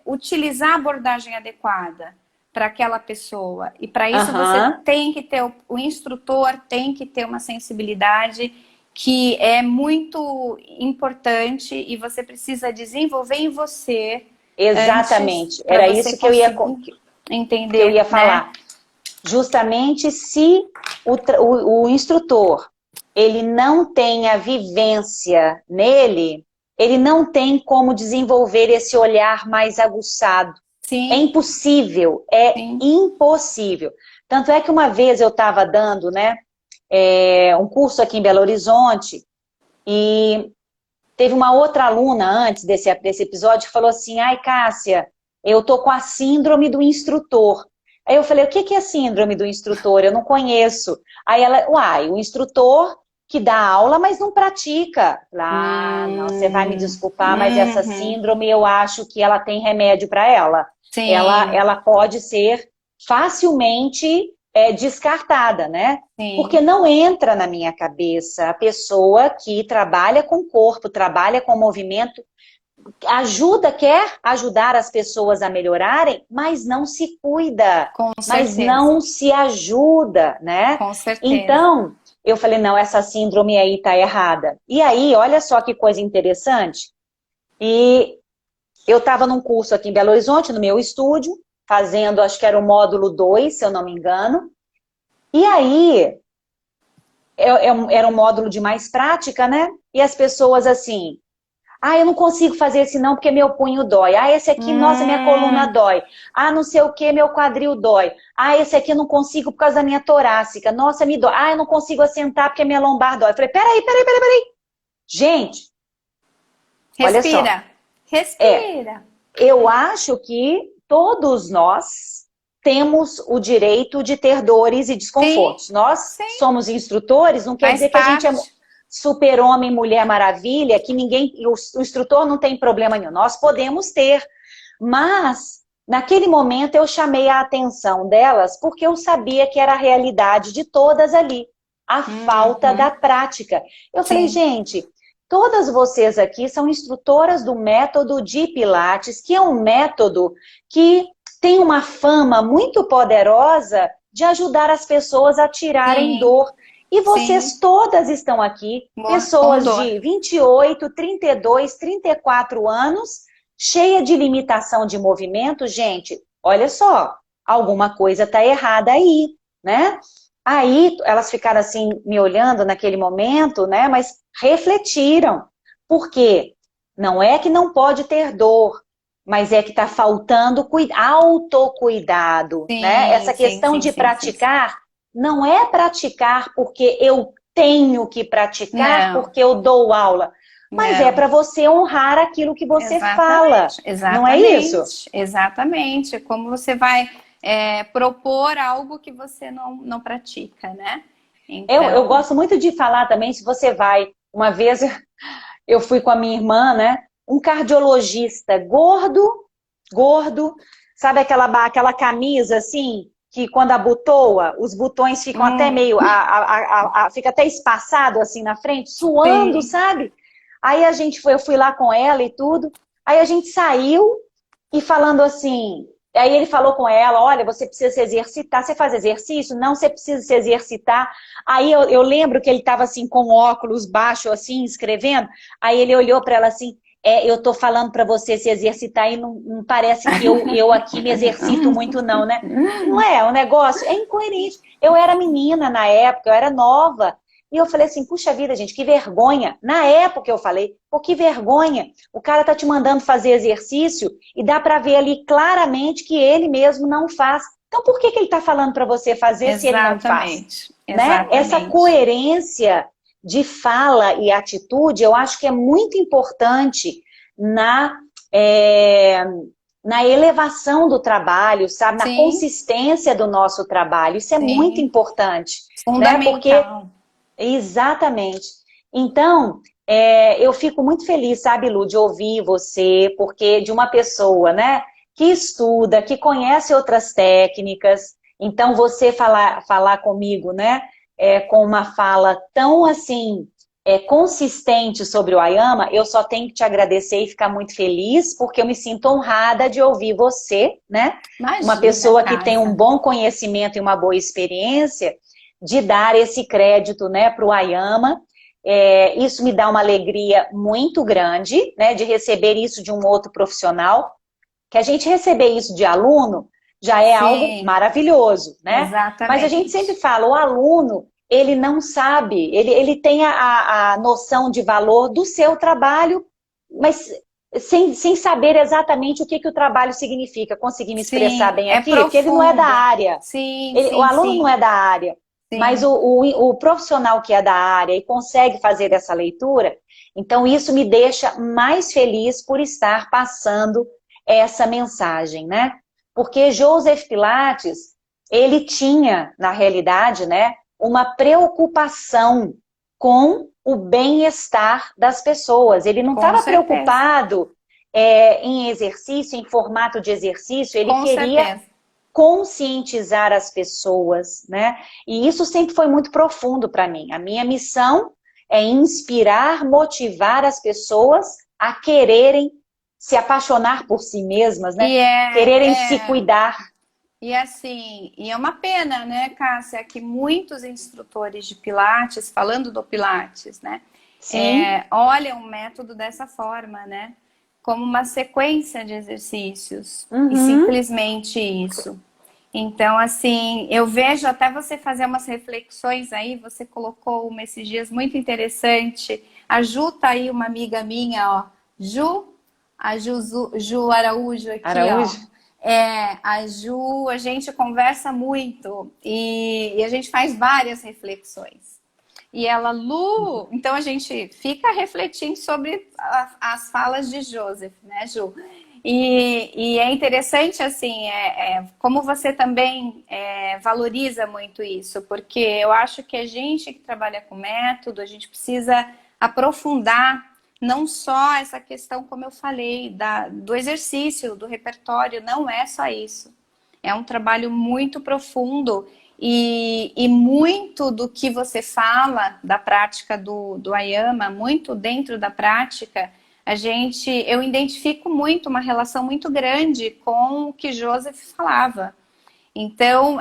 utilizar a abordagem adequada para aquela pessoa. E para isso você
Aham.
tem que ter, o instrutor tem que ter uma sensibilidade que é muito importante e você precisa desenvolver em você antes
Exatamente.
para
Era
você
isso que eu ia,
conseguir
que eu ia
entender, né?
falar. Justamente se o instrutor ele não tem a vivência nele, ele não tem como desenvolver esse olhar mais aguçado. É
Sim,
impossível, é
sim.
impossível. Tanto é que uma vez eu estava dando, né, um curso aqui em Belo Horizonte e teve uma outra aluna antes desse episódio que falou assim, ai, Cássia, eu tô com a síndrome do instrutor. Aí eu falei, o que que é síndrome do instrutor? Eu não conheço. Aí ela, uai, o instrutor que dá aula, mas não pratica. Ah, não, você vai me desculpar, mas essa
Uhum.
síndrome eu acho que ela tem remédio para ela.
Sim,
Ela pode ser facilmente descartada, né? Porque
sim.
não entra na minha cabeça a pessoa que trabalha com o corpo, trabalha com movimento, quer ajudar as pessoas a melhorarem, mas não se cuida,
Com
mas
certeza,
não se ajuda, né?
com certeza.
Então, eu falei, não, essa síndrome aí tá errada. E aí, olha só que coisa interessante. E eu estava num curso aqui em Belo Horizonte, no meu estúdio, fazendo, acho que era o módulo 2, se eu não me engano. E aí, era um módulo de mais prática, né? E as pessoas assim, ah, eu não consigo fazer esse não porque meu punho dói. Ah, esse aqui, nossa, minha coluna
Hum,
dói. Ah, não sei o que, meu quadril dói. Ah, esse aqui eu não consigo por causa da minha torácica. Nossa, me dói. Ah, eu não consigo assentar porque minha lombar dói. Eu falei, peraí. Gente, olha só.
respira,
É,
respira.
eu acho que todos nós temos o direito de ter dores e
Sim,
desconfortos. Nós
sim,
somos instrutores, não quer
faz
dizer que a gente é
parte.
super-homem, mulher maravilha, que ninguém, o instrutor não tem problema nenhum. Nós podemos ter, mas naquele momento eu chamei a atenção delas porque eu sabia que era a realidade de todas ali, a falta da
Uhum,
prática. Eu falei,
sim,
gente, todas vocês aqui são instrutoras do método de Pilates, que é um método que tem uma fama muito poderosa de ajudar as pessoas a tirarem
sim,
dor. E vocês
sim.
todas estão aqui,
Com
pessoas
dor.
de 28, 32, 34 anos, cheia de limitação de movimento. Gente, olha só, alguma coisa está errada aí, né? Aí elas ficaram assim me olhando naquele momento, né? Mas refletiram. Por quê? Não é que não pode ter dor, mas é que está faltando autocuidado, né? Essa
Sim, sim,
questão
sim,
de
sim, sim, sim.
praticar não é praticar porque eu tenho que praticar,
Não,
porque eu dou aula, mas é
não.
para você honrar aquilo que você fala,
Exatamente,
não é isso?
exatamente, exatamente. Como você vai propor algo que você não pratica, né?
Eu
Então,
gosto muito de falar também, se você vai, uma vez eu fui com a minha irmã, né? Um cardiologista gordo, sabe aquela camisa assim, que quando abotoa, os botões ficam até
hum,
meio, fica até espaçado assim na frente, suando,
sim,
sabe? Aí eu fui lá com ela e tudo, aí a gente saiu e falando assim, aí ele falou com ela, olha, você precisa se exercitar, você faz exercício? Não, você precisa se exercitar. Aí eu lembro que ele estava assim com óculos baixo assim, escrevendo, aí ele olhou para ela assim, eu tô falando para você se exercitar e não parece que eu aqui me exercito muito não, né? Não é, o negócio é incoerente. Eu era menina na época, eu era nova, e eu falei assim, puxa vida, gente, que vergonha. Na época eu falei, pô, que vergonha. O cara tá te mandando fazer exercício e dá para ver ali claramente que ele mesmo não faz. Então por que ele tá falando para você fazer se ele não faz?
Exatamente,
Né? Essa
exatamente.
coerência de fala e atitude, eu acho que é muito importante na, é, na elevação do trabalho, sabe? Na
Sim,
consistência do nosso trabalho. Isso é muito
sim,
importante, né? Porque,
fundamental.
exatamente. Então, eu fico muito feliz, sabe, Lu, de ouvir você, porque de uma pessoa, né, que estuda, que conhece outras técnicas. Então, você falar comigo, né, com uma fala tão assim consistente sobre o Ayama, eu só tenho que te agradecer e ficar muito feliz, porque eu me sinto honrada de ouvir você, né? Uma
Imagina,
pessoa que tem um
Cássia.
bom conhecimento e uma boa experiência, de dar esse crédito, né, para o Ayama. Isso me dá uma alegria muito grande, né, de receber isso de um outro profissional, que a gente receber isso de aluno já é algo
Sim,
maravilhoso, né? Mas a gente sempre
exatamente.
fala, o aluno, ele não sabe, ele tem a noção de valor do seu trabalho, mas sem saber exatamente o que o trabalho significa. Consegui me expressar
Sim,
bem
é
aqui? Porque ele não é da
profundo.
área.
Sim,
O
sim,
aluno não
sim,
é da área, mas
sim.
o profissional que é da área e consegue fazer essa leitura, então isso me deixa mais feliz por estar passando essa mensagem, né? Porque Joseph Pilates, ele tinha, na realidade, né, uma preocupação com o bem-estar das pessoas. Ele não
Com
estava
certeza,
preocupado em exercício, em formato de exercício, ele
com
queria
certeza.
conscientizar as pessoas, né? E isso sempre foi muito profundo para mim. A minha missão é inspirar, motivar as pessoas a quererem se apaixonar por si mesmas, né?
E
Quererem se cuidar.
e assim, e é uma pena, né, Cássia, que muitos instrutores de Pilates, falando do Pilates, né,
Sim.
olham o método dessa forma, né, como uma sequência de exercícios e
Uhum.
simplesmente isso. Então, assim, eu vejo até você fazer umas reflexões aí, você colocou uma esses dias muito interessante. A Ju tá aí, uma amiga minha, ó, Ju, a Ju Araújo aqui, ó.
Araújo?
A Ju, a gente conversa muito e a gente faz várias reflexões. E ela, Lu, então a gente fica refletindo sobre as falas de Joseph, né, Ju? E é interessante, assim, como você também valoriza muito isso, porque eu acho que a gente que trabalha com método, a gente precisa aprofundar não só essa questão, como eu falei, do exercício, do repertório, não é só isso. É um trabalho muito profundo e muito do que você fala da prática do Ayama, muito dentro da prática, eu identifico muito uma relação muito grande com o que Joseph falava. Então,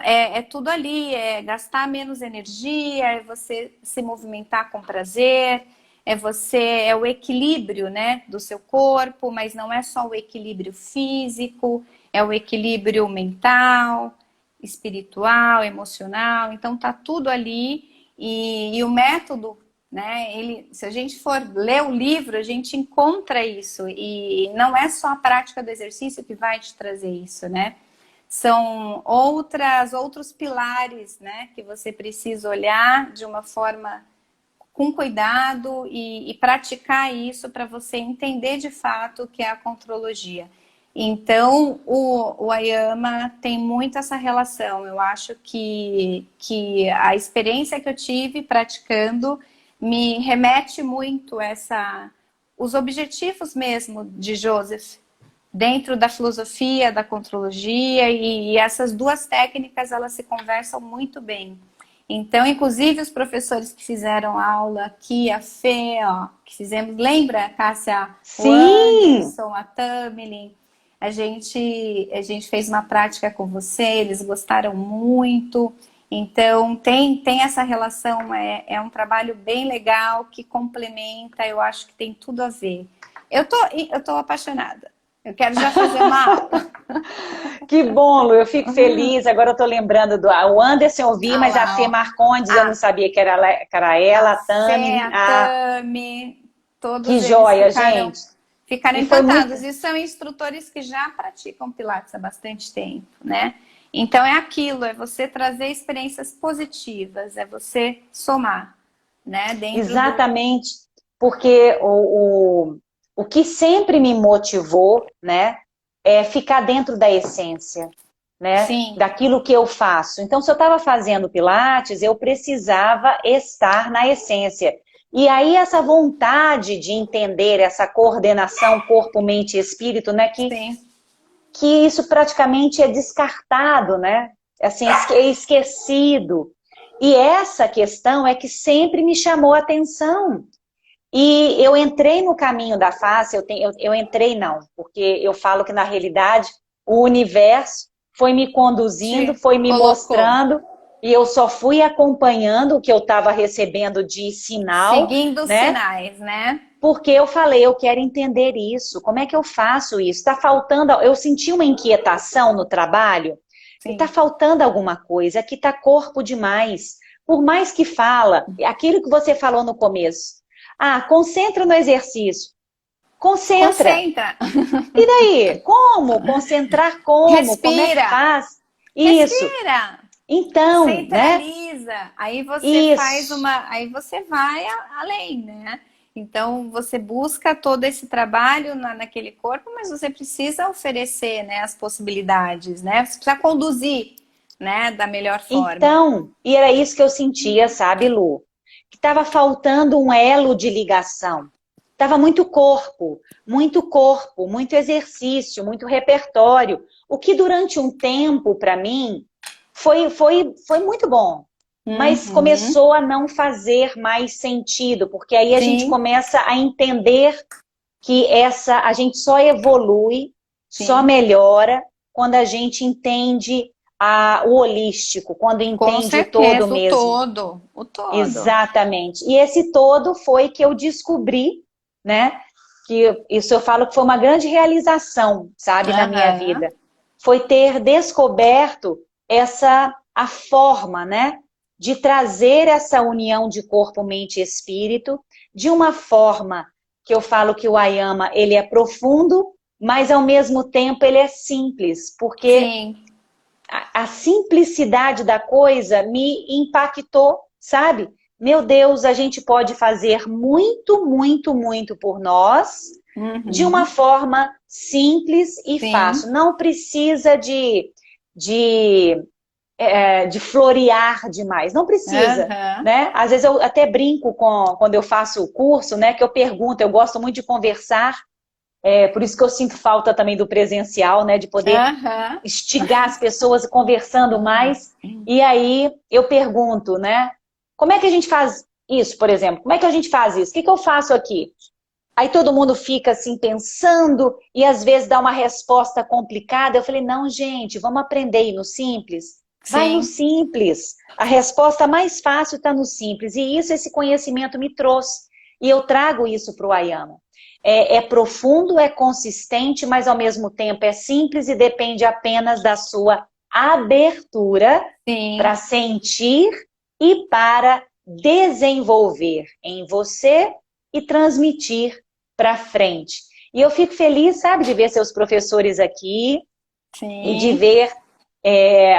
tudo ali, é gastar menos energia, é você se movimentar com prazer, é o equilíbrio, né, do seu corpo, mas não é só o equilíbrio físico, é o equilíbrio mental, espiritual, emocional, então tá tudo ali e o método, né, se a gente for ler o livro, a gente encontra isso e não é só a prática do exercício que vai te trazer isso, né? São outros pilares, né, que você precisa olhar de uma forma com cuidado e praticar isso para você entender de fato o que é a contrologia. Então, o Ayama tem muito essa relação. Eu acho que a experiência que eu tive praticando me remete muito a os objetivos mesmo de Joseph, dentro da filosofia, da contrologia, e essas duas técnicas elas se conversam muito bem. Então, inclusive os professores que fizeram aula aqui, a Fê, ó, que fizemos, lembra, Cássia, o
Sim!
Anderson, a Tamilin, a gente fez uma prática com você, eles gostaram muito. Então, tem essa relação, é um trabalho bem legal que complementa, eu acho que tem tudo a ver. Eu tô apaixonada. Eu quero já fazer uma aula.
Que bom, Lu, eu fico feliz. Agora eu tô lembrando o Anderson eu vi,
Ah
mas a
lá,
Fê
ó.
Marcondes eu não
A,
sabia que era ela,
a
a
Fé,
Tami.
a
Ah,
Tami,
que
todos eles
joia, gente.
ficaram
E foi muito.
encantados. E são instrutores que já praticam Pilates há bastante tempo, né? Então é aquilo, é você trazer experiências positivas, é você somar, né? Dentro do...
Exatamente, porque o que sempre me motivou, né, é ficar dentro da essência, né,
Sim,
daquilo que eu faço. Então, se eu estava fazendo Pilates, eu precisava estar na essência. E aí, essa vontade de entender essa coordenação corpo, mente e espírito, né,
sim.
que isso praticamente é descartado, né, assim, é esquecido. E essa questão é que sempre me chamou a atenção. E eu entrei no caminho da face, eu entrei não, porque eu falo que na realidade o universo foi me conduzindo,
Te
foi me
colocou.
mostrando, e eu só fui acompanhando o que eu estava recebendo de sinal,
Seguindo os
né?
sinais, né?
Porque eu falei, eu quero entender isso, como é que eu faço isso? Está faltando, eu senti uma inquietação no trabalho, e está
Sim.
faltando alguma coisa, aqui está corpo demais. Por mais que fala, aquilo que você falou no começo. Ah, concentra no exercício. Concentra.
Concentra.
E daí? Como? Concentrar como? Como é que
Respira.
faz? Isso.
Respira.
Então, né?
Centraliza. Aí você faz
Isso.
uma. Aí você vai além, né? Então você busca todo esse trabalho naquele corpo, mas você precisa oferecer, né, as possibilidades, né? Você precisa conduzir, né, da melhor forma.
Então, e era isso que eu sentia, sabe, Lu? Que estava faltando um elo de ligação. Estava muito corpo, muito exercício, muito repertório. O que durante um tempo, para mim, foi muito bom. Mas
Uhum.
começou a não fazer mais sentido, porque aí a gente
Sim,
começa a entender que a gente só evolui, só
sim.
melhora quando a gente entende o holístico, quando
Com
entende o todo
certeza, o
mesmo.
todo, o todo.
Exatamente. E esse todo foi que eu descobri, né? Que isso eu falo que foi uma grande realização, sabe, na minha
Aham.
vida. Foi ter descoberto a forma, né? De trazer essa união de corpo, mente e espírito de uma forma que eu falo que o Ayama, ele é profundo, mas ao mesmo tempo ele é simples, porque
Sim.
a simplicidade da coisa me impactou, sabe? Meu Deus, a gente pode fazer muito, muito, muito por nós de uma
Uhum.
forma simples e fácil.
Sim.
Não precisa de, de florear demais, não precisa.
Aham.
Né? Às vezes eu até brinco quando eu faço o curso, né? Que eu pergunto, eu gosto muito de conversar, por isso que eu sinto falta também do presencial, né? De poder
Aham.
instigar as pessoas conversando mais. E aí eu pergunto, né? Como é que a gente faz isso, por exemplo? Como é que a gente faz isso? O que eu faço aqui? Aí todo mundo fica assim pensando e às vezes dá uma resposta complicada. Eu falei, não, gente, vamos aprender aí no simples. Vai no
Sim.
simples. A resposta mais fácil está no simples. E isso, esse conhecimento me trouxe. E eu trago isso para o Ayama. É profundo, é consistente, mas ao mesmo tempo é simples e depende apenas da sua abertura para
Sim.
sentir e para desenvolver em você e transmitir para frente. E eu fico feliz, sabe, de ver seus professores aqui e de
Sim.
ver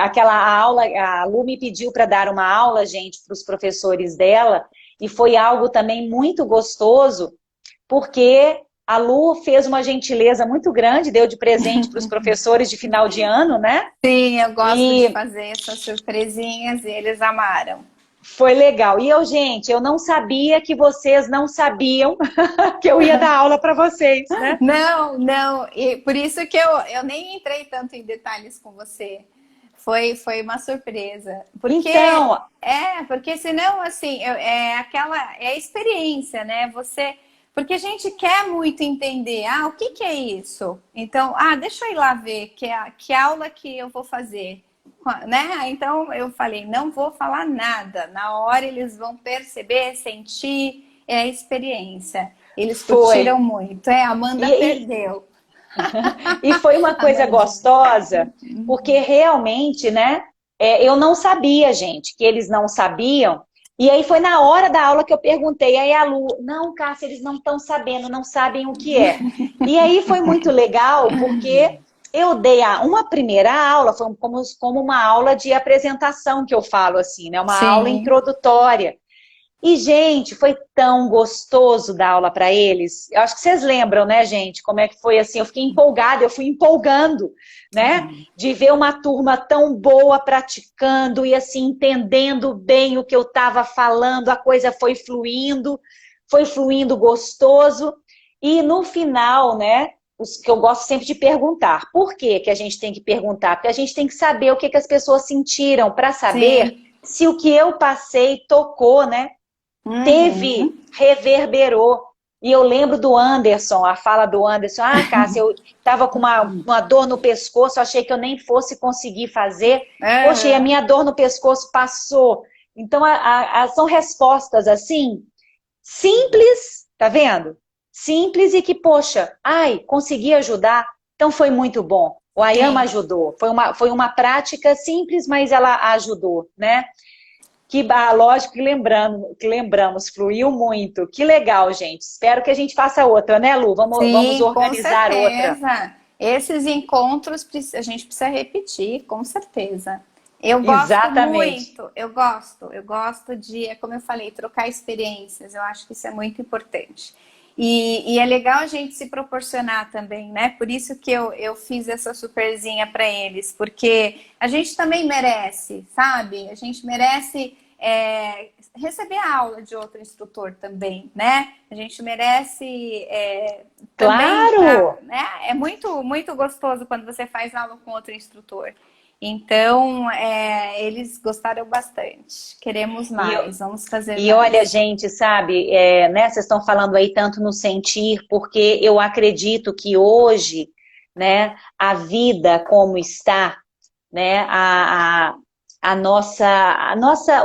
aquela aula. A Lu me pediu para dar uma aula, gente, para os professores dela, e foi algo também muito gostoso, porque a Lu fez uma gentileza muito grande, deu de presente para os professores de final de ano, né?
Sim, eu gosto de
E
fazer essas surpresinhas e eles amaram.
foi legal. E eu, gente, eu não sabia que vocês não sabiam que eu ia dar aula para vocês, né?
Não, não. E por isso que eu nem entrei tanto em detalhes com você. Foi uma surpresa.
Então,
Porque senão, assim, é a experiência, né? Porque a gente quer muito entender, o que que é isso? Então, deixa eu ir lá ver que aula que eu vou fazer, né? Então eu falei, não vou falar nada. Na hora eles vão perceber, sentir, é a experiência. Eles
Foi.
curtiram muito. É, a Amanda
E,
perdeu.
e foi uma coisa
Amandinha.
gostosa, porque realmente, né, eu não sabia, gente, que eles não sabiam. E aí foi na hora da aula que eu perguntei, aí a Lu, não, Cássia, eles não estão sabendo, não sabem o que é. E aí foi muito legal, porque eu dei uma primeira aula, foi como uma aula de apresentação que eu falo assim, né, uma aula
Sim.
introdutória. E, gente, foi tão gostoso dar aula para eles. Eu acho que vocês lembram, né, gente, como é que foi assim? Eu fiquei empolgada, eu fui empolgando, né? De ver uma turma tão boa praticando e assim entendendo bem o que eu estava falando, a coisa foi fluindo gostoso. E no final, né, os que eu gosto sempre de perguntar. Por que que a gente tem que perguntar? Porque a gente tem que saber o que que as pessoas sentiram para saber
Sim.
se o que eu passei tocou, né? Teve,
Uhum.
reverberou. E eu lembro do Anderson, a fala do Anderson, Cássia, eu estava com uma dor no pescoço, achei que eu nem fosse conseguir fazer. Poxa, e a
Aham.
minha dor no pescoço passou. Então, são respostas assim, simples, tá vendo? Simples e que, poxa, consegui ajudar, então foi muito bom. O Ayama
Sim.
ajudou. Foi uma prática simples, mas ela ajudou, né? Lógico que lembramos, fluiu muito. Que legal, gente. Espero que a gente faça outra, né, Lu? Vamos
Sim, com
organizar outra.
certeza. Esses encontros a gente precisa repetir, com certeza. Eu gosto
Exatamente.
muito, eu gosto de, é como eu falei, trocar experiências. Eu acho que isso é muito importante. E é legal a gente se proporcionar também, né? Por isso que eu fiz essa superzinha para eles, porque a gente também merece, sabe? A gente merece receber a aula de outro instrutor também, né? A gente merece também,
Claro!
né? É muito, muito gostoso quando você faz aula com outro instrutor. Então, eles gostaram bastante. Queremos
E,
mais, vamos fazer
e olha,
mais.
gente, sabe, né, vocês estão falando aí tanto no sentir, porque eu acredito que hoje, né, a vida como está, né,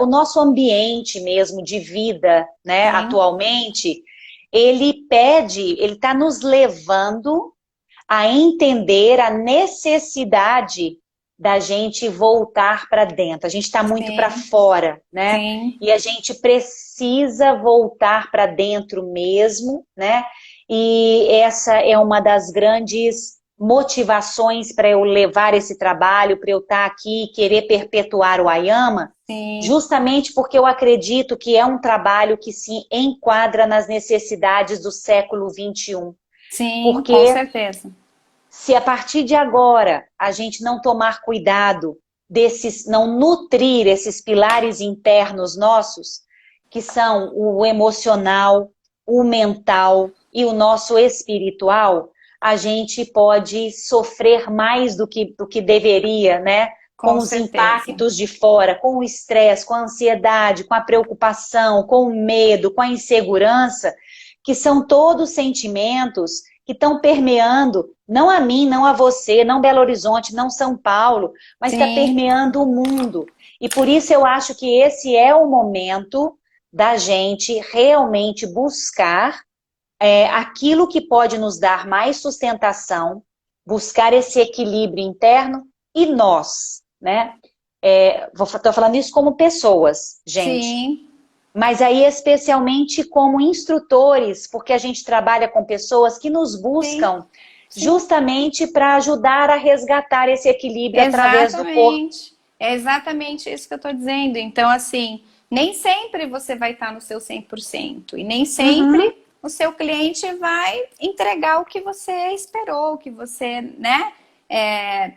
o nosso ambiente mesmo de vida, né,
Sim,
atualmente, ele está nos levando a entender a necessidade da gente voltar para dentro. A gente está muito para
sim,
fora, né?
sim,
E a gente precisa voltar para dentro mesmo, né? E essa é uma das grandes motivações para eu levar esse trabalho, para eu estar aqui e querer perpetuar o Ayama,
sim,
justamente porque eu acredito que é um trabalho que se enquadra nas necessidades do século XXI.
sim, com
Porque
certeza.
se a partir de agora a gente não tomar cuidado não nutrir esses pilares internos nossos, que são o emocional, o mental e o nosso espiritual, a gente pode sofrer mais do que deveria, né? Com
Com
os
certeza.
impactos de fora, com o estresse, com a ansiedade, com a preocupação, com o medo, com a insegurança, que são todos sentimentos que estão permeando, não a mim, não a você, não Belo Horizonte, não São Paulo, mas está
Sim,
permeando o mundo. E por isso eu acho que esse é o momento da gente realmente buscar aquilo que pode nos dar mais sustentação, buscar esse equilíbrio interno e nós, né? Estou falando isso como pessoas, gente.
sim,
Mas aí, especialmente como instrutores, porque a gente trabalha com pessoas que nos
sim,
buscam
sim.
justamente para ajudar a resgatar esse equilíbrio através do corpo.
Exatamente. É exatamente isso que eu estou dizendo. Então, assim, nem sempre você vai estar no seu 100% e nem
Uhum,
sempre o seu cliente vai entregar o que você esperou, o que você, né? É,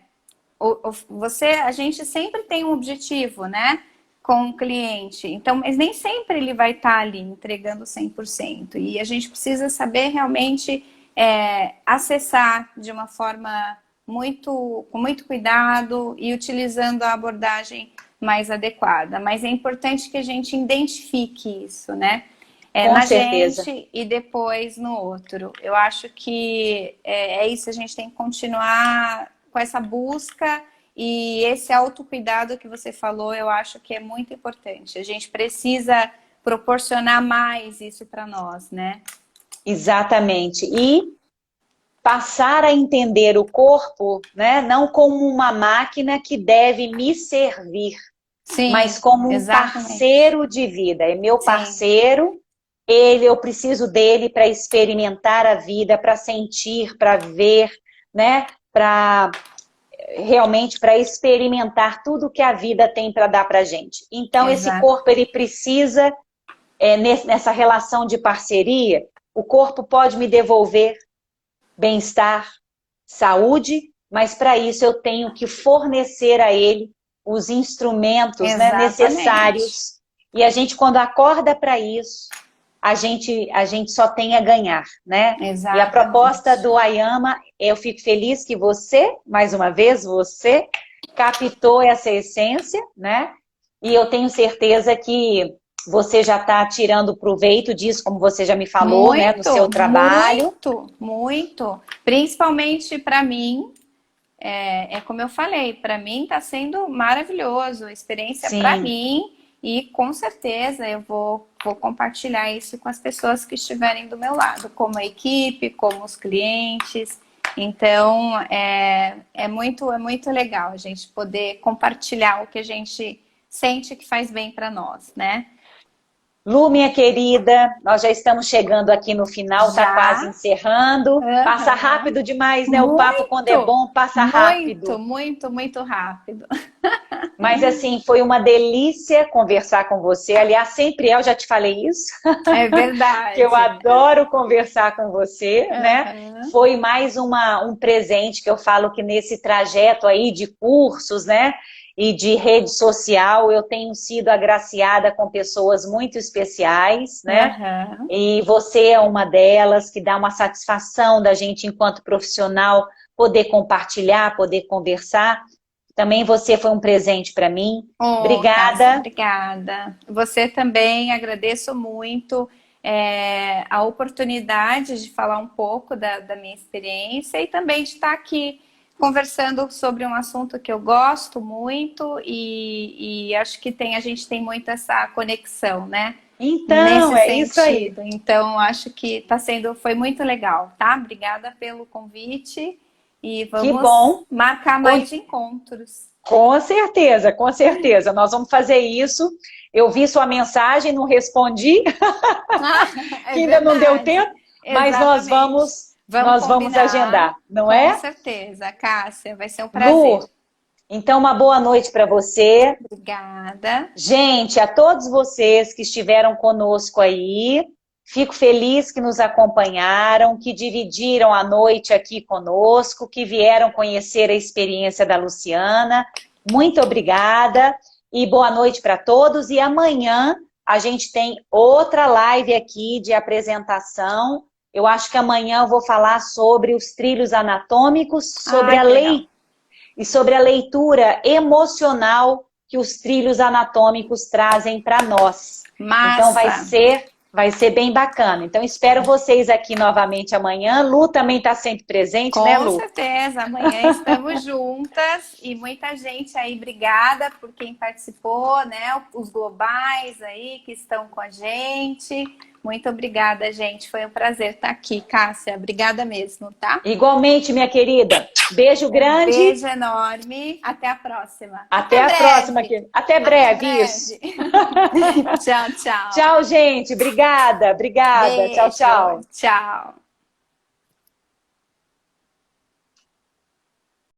a gente sempre tem um objetivo, né? Com o cliente. Então, mas nem sempre ele vai estar ali entregando 100%. E a gente precisa saber realmente acessar de uma forma com muito cuidado e utilizando a abordagem mais adequada. Mas é importante que a gente identifique isso, né?
com
Na
certeza.
gente e depois no outro. Eu acho que é isso, a gente tem que continuar com essa busca e esse autocuidado que você falou, eu acho que é muito importante. A gente precisa proporcionar mais isso para nós, né?
Exatamente. E passar a entender o corpo, né, não como uma máquina que deve me servir, mas
Sim,
como um
exatamente.
parceiro de vida. É meu
Sim,
parceiro, eu preciso dele para experimentar a vida, para sentir, para ver, né, para realmente para experimentar tudo que a vida tem para dar para gente. Então esse
exato.
corpo ele precisa nessa relação de parceria, o corpo pode me devolver bem-estar, saúde, mas para isso eu tenho que fornecer a ele os instrumentos, né,
Exatamente.
necessários. E a gente, quando acorda para isso, a gente só tem a ganhar, né? E a proposta
Exatamente.
do Ayama, eu fico feliz que você, mais uma vez, você captou essa essência, né? E eu tenho certeza que você já está tirando proveito disso, como você já me falou, né, no seu
Muito,
trabalho.
muito, muito. Principalmente para mim, é como eu falei, para mim está sendo maravilhoso, a experiência para
Sim,
mim, e com certeza eu vou compartilhar isso com as pessoas que estiverem do meu lado, como a equipe, como os clientes. Então é muito legal a gente poder compartilhar o que a gente sente que faz bem para nós, né?
Lu, minha querida, nós já estamos chegando aqui no final, está quase
Já.
encerrando. Passa
Aham.
rápido demais, né? O papo, quando é
Muito,
bom, passa
muito,
rápido.
muito, muito rápido.
Mas, assim, foi uma delícia conversar com você. Aliás, sempre eu já te falei isso,
É
que eu
verdade.
adoro conversar com você, né?
Aham.
Foi mais um presente que eu falo que nesse trajeto aí de cursos, né? E de rede social, eu tenho sido agraciada com pessoas muito especiais, né?
Aham.
E você é uma delas, que dá uma satisfação da gente, enquanto profissional, poder compartilhar, poder conversar. Também você foi um presente para mim.
Oh, Cássia,
Obrigada.
obrigada. Você também, agradeço muito a oportunidade de falar um pouco da minha experiência e também de estar aqui conversando sobre um assunto que eu gosto muito e acho que a gente tem muito essa conexão, né?
Então,
Nesse
é isso aí.
sentido. Então, acho que foi muito legal, tá? Obrigada pelo convite e
Que
vamos
bom.
marcar
Com,
mais encontros.
com certeza, com certeza. Nós vamos fazer isso. Eu vi sua mensagem, não respondi,
É
que ainda não deu
verdade.
tempo, mas
Exatamente. Vamos
nós vamos
combinar.
agendar, não
Com
é?
certeza, Cássia. Vai ser um prazer.
Lu, então uma boa noite para você.
Obrigada.
Gente, a todos vocês que estiveram conosco aí, fico feliz que nos acompanharam, que dividiram a noite aqui conosco, que vieram conhecer a experiência da Luciana. Muito obrigada e boa noite para todos. E amanhã a gente tem outra live aqui de apresentação. Eu acho que amanhã eu vou falar sobre os trilhos anatômicos, sobre
Ai,
a
que legal.
lei e sobre a leitura emocional que os trilhos anatômicos trazem para nós. Então
Massa.
vai ser bem bacana. Então espero vocês aqui novamente amanhã. Lu também está sempre presente, né,
Com
Lu?
certeza, amanhã estamos juntas e muita gente aí, obrigada por quem participou, né? Os globais aí que estão com a gente. Muito obrigada, gente. Foi um prazer estar aqui, Cássia. Obrigada mesmo, tá?
Igualmente, minha querida. Beijo
Um
grande.
beijo enorme. Até a próxima.
Até
Até
a próxima,
breve.
querida. Até
Até
breve, isso.
breve. Tchau, tchau.
Tchau, gente. Obrigada, obrigada. Tchau,
Beijo.
tchau.
Tchau.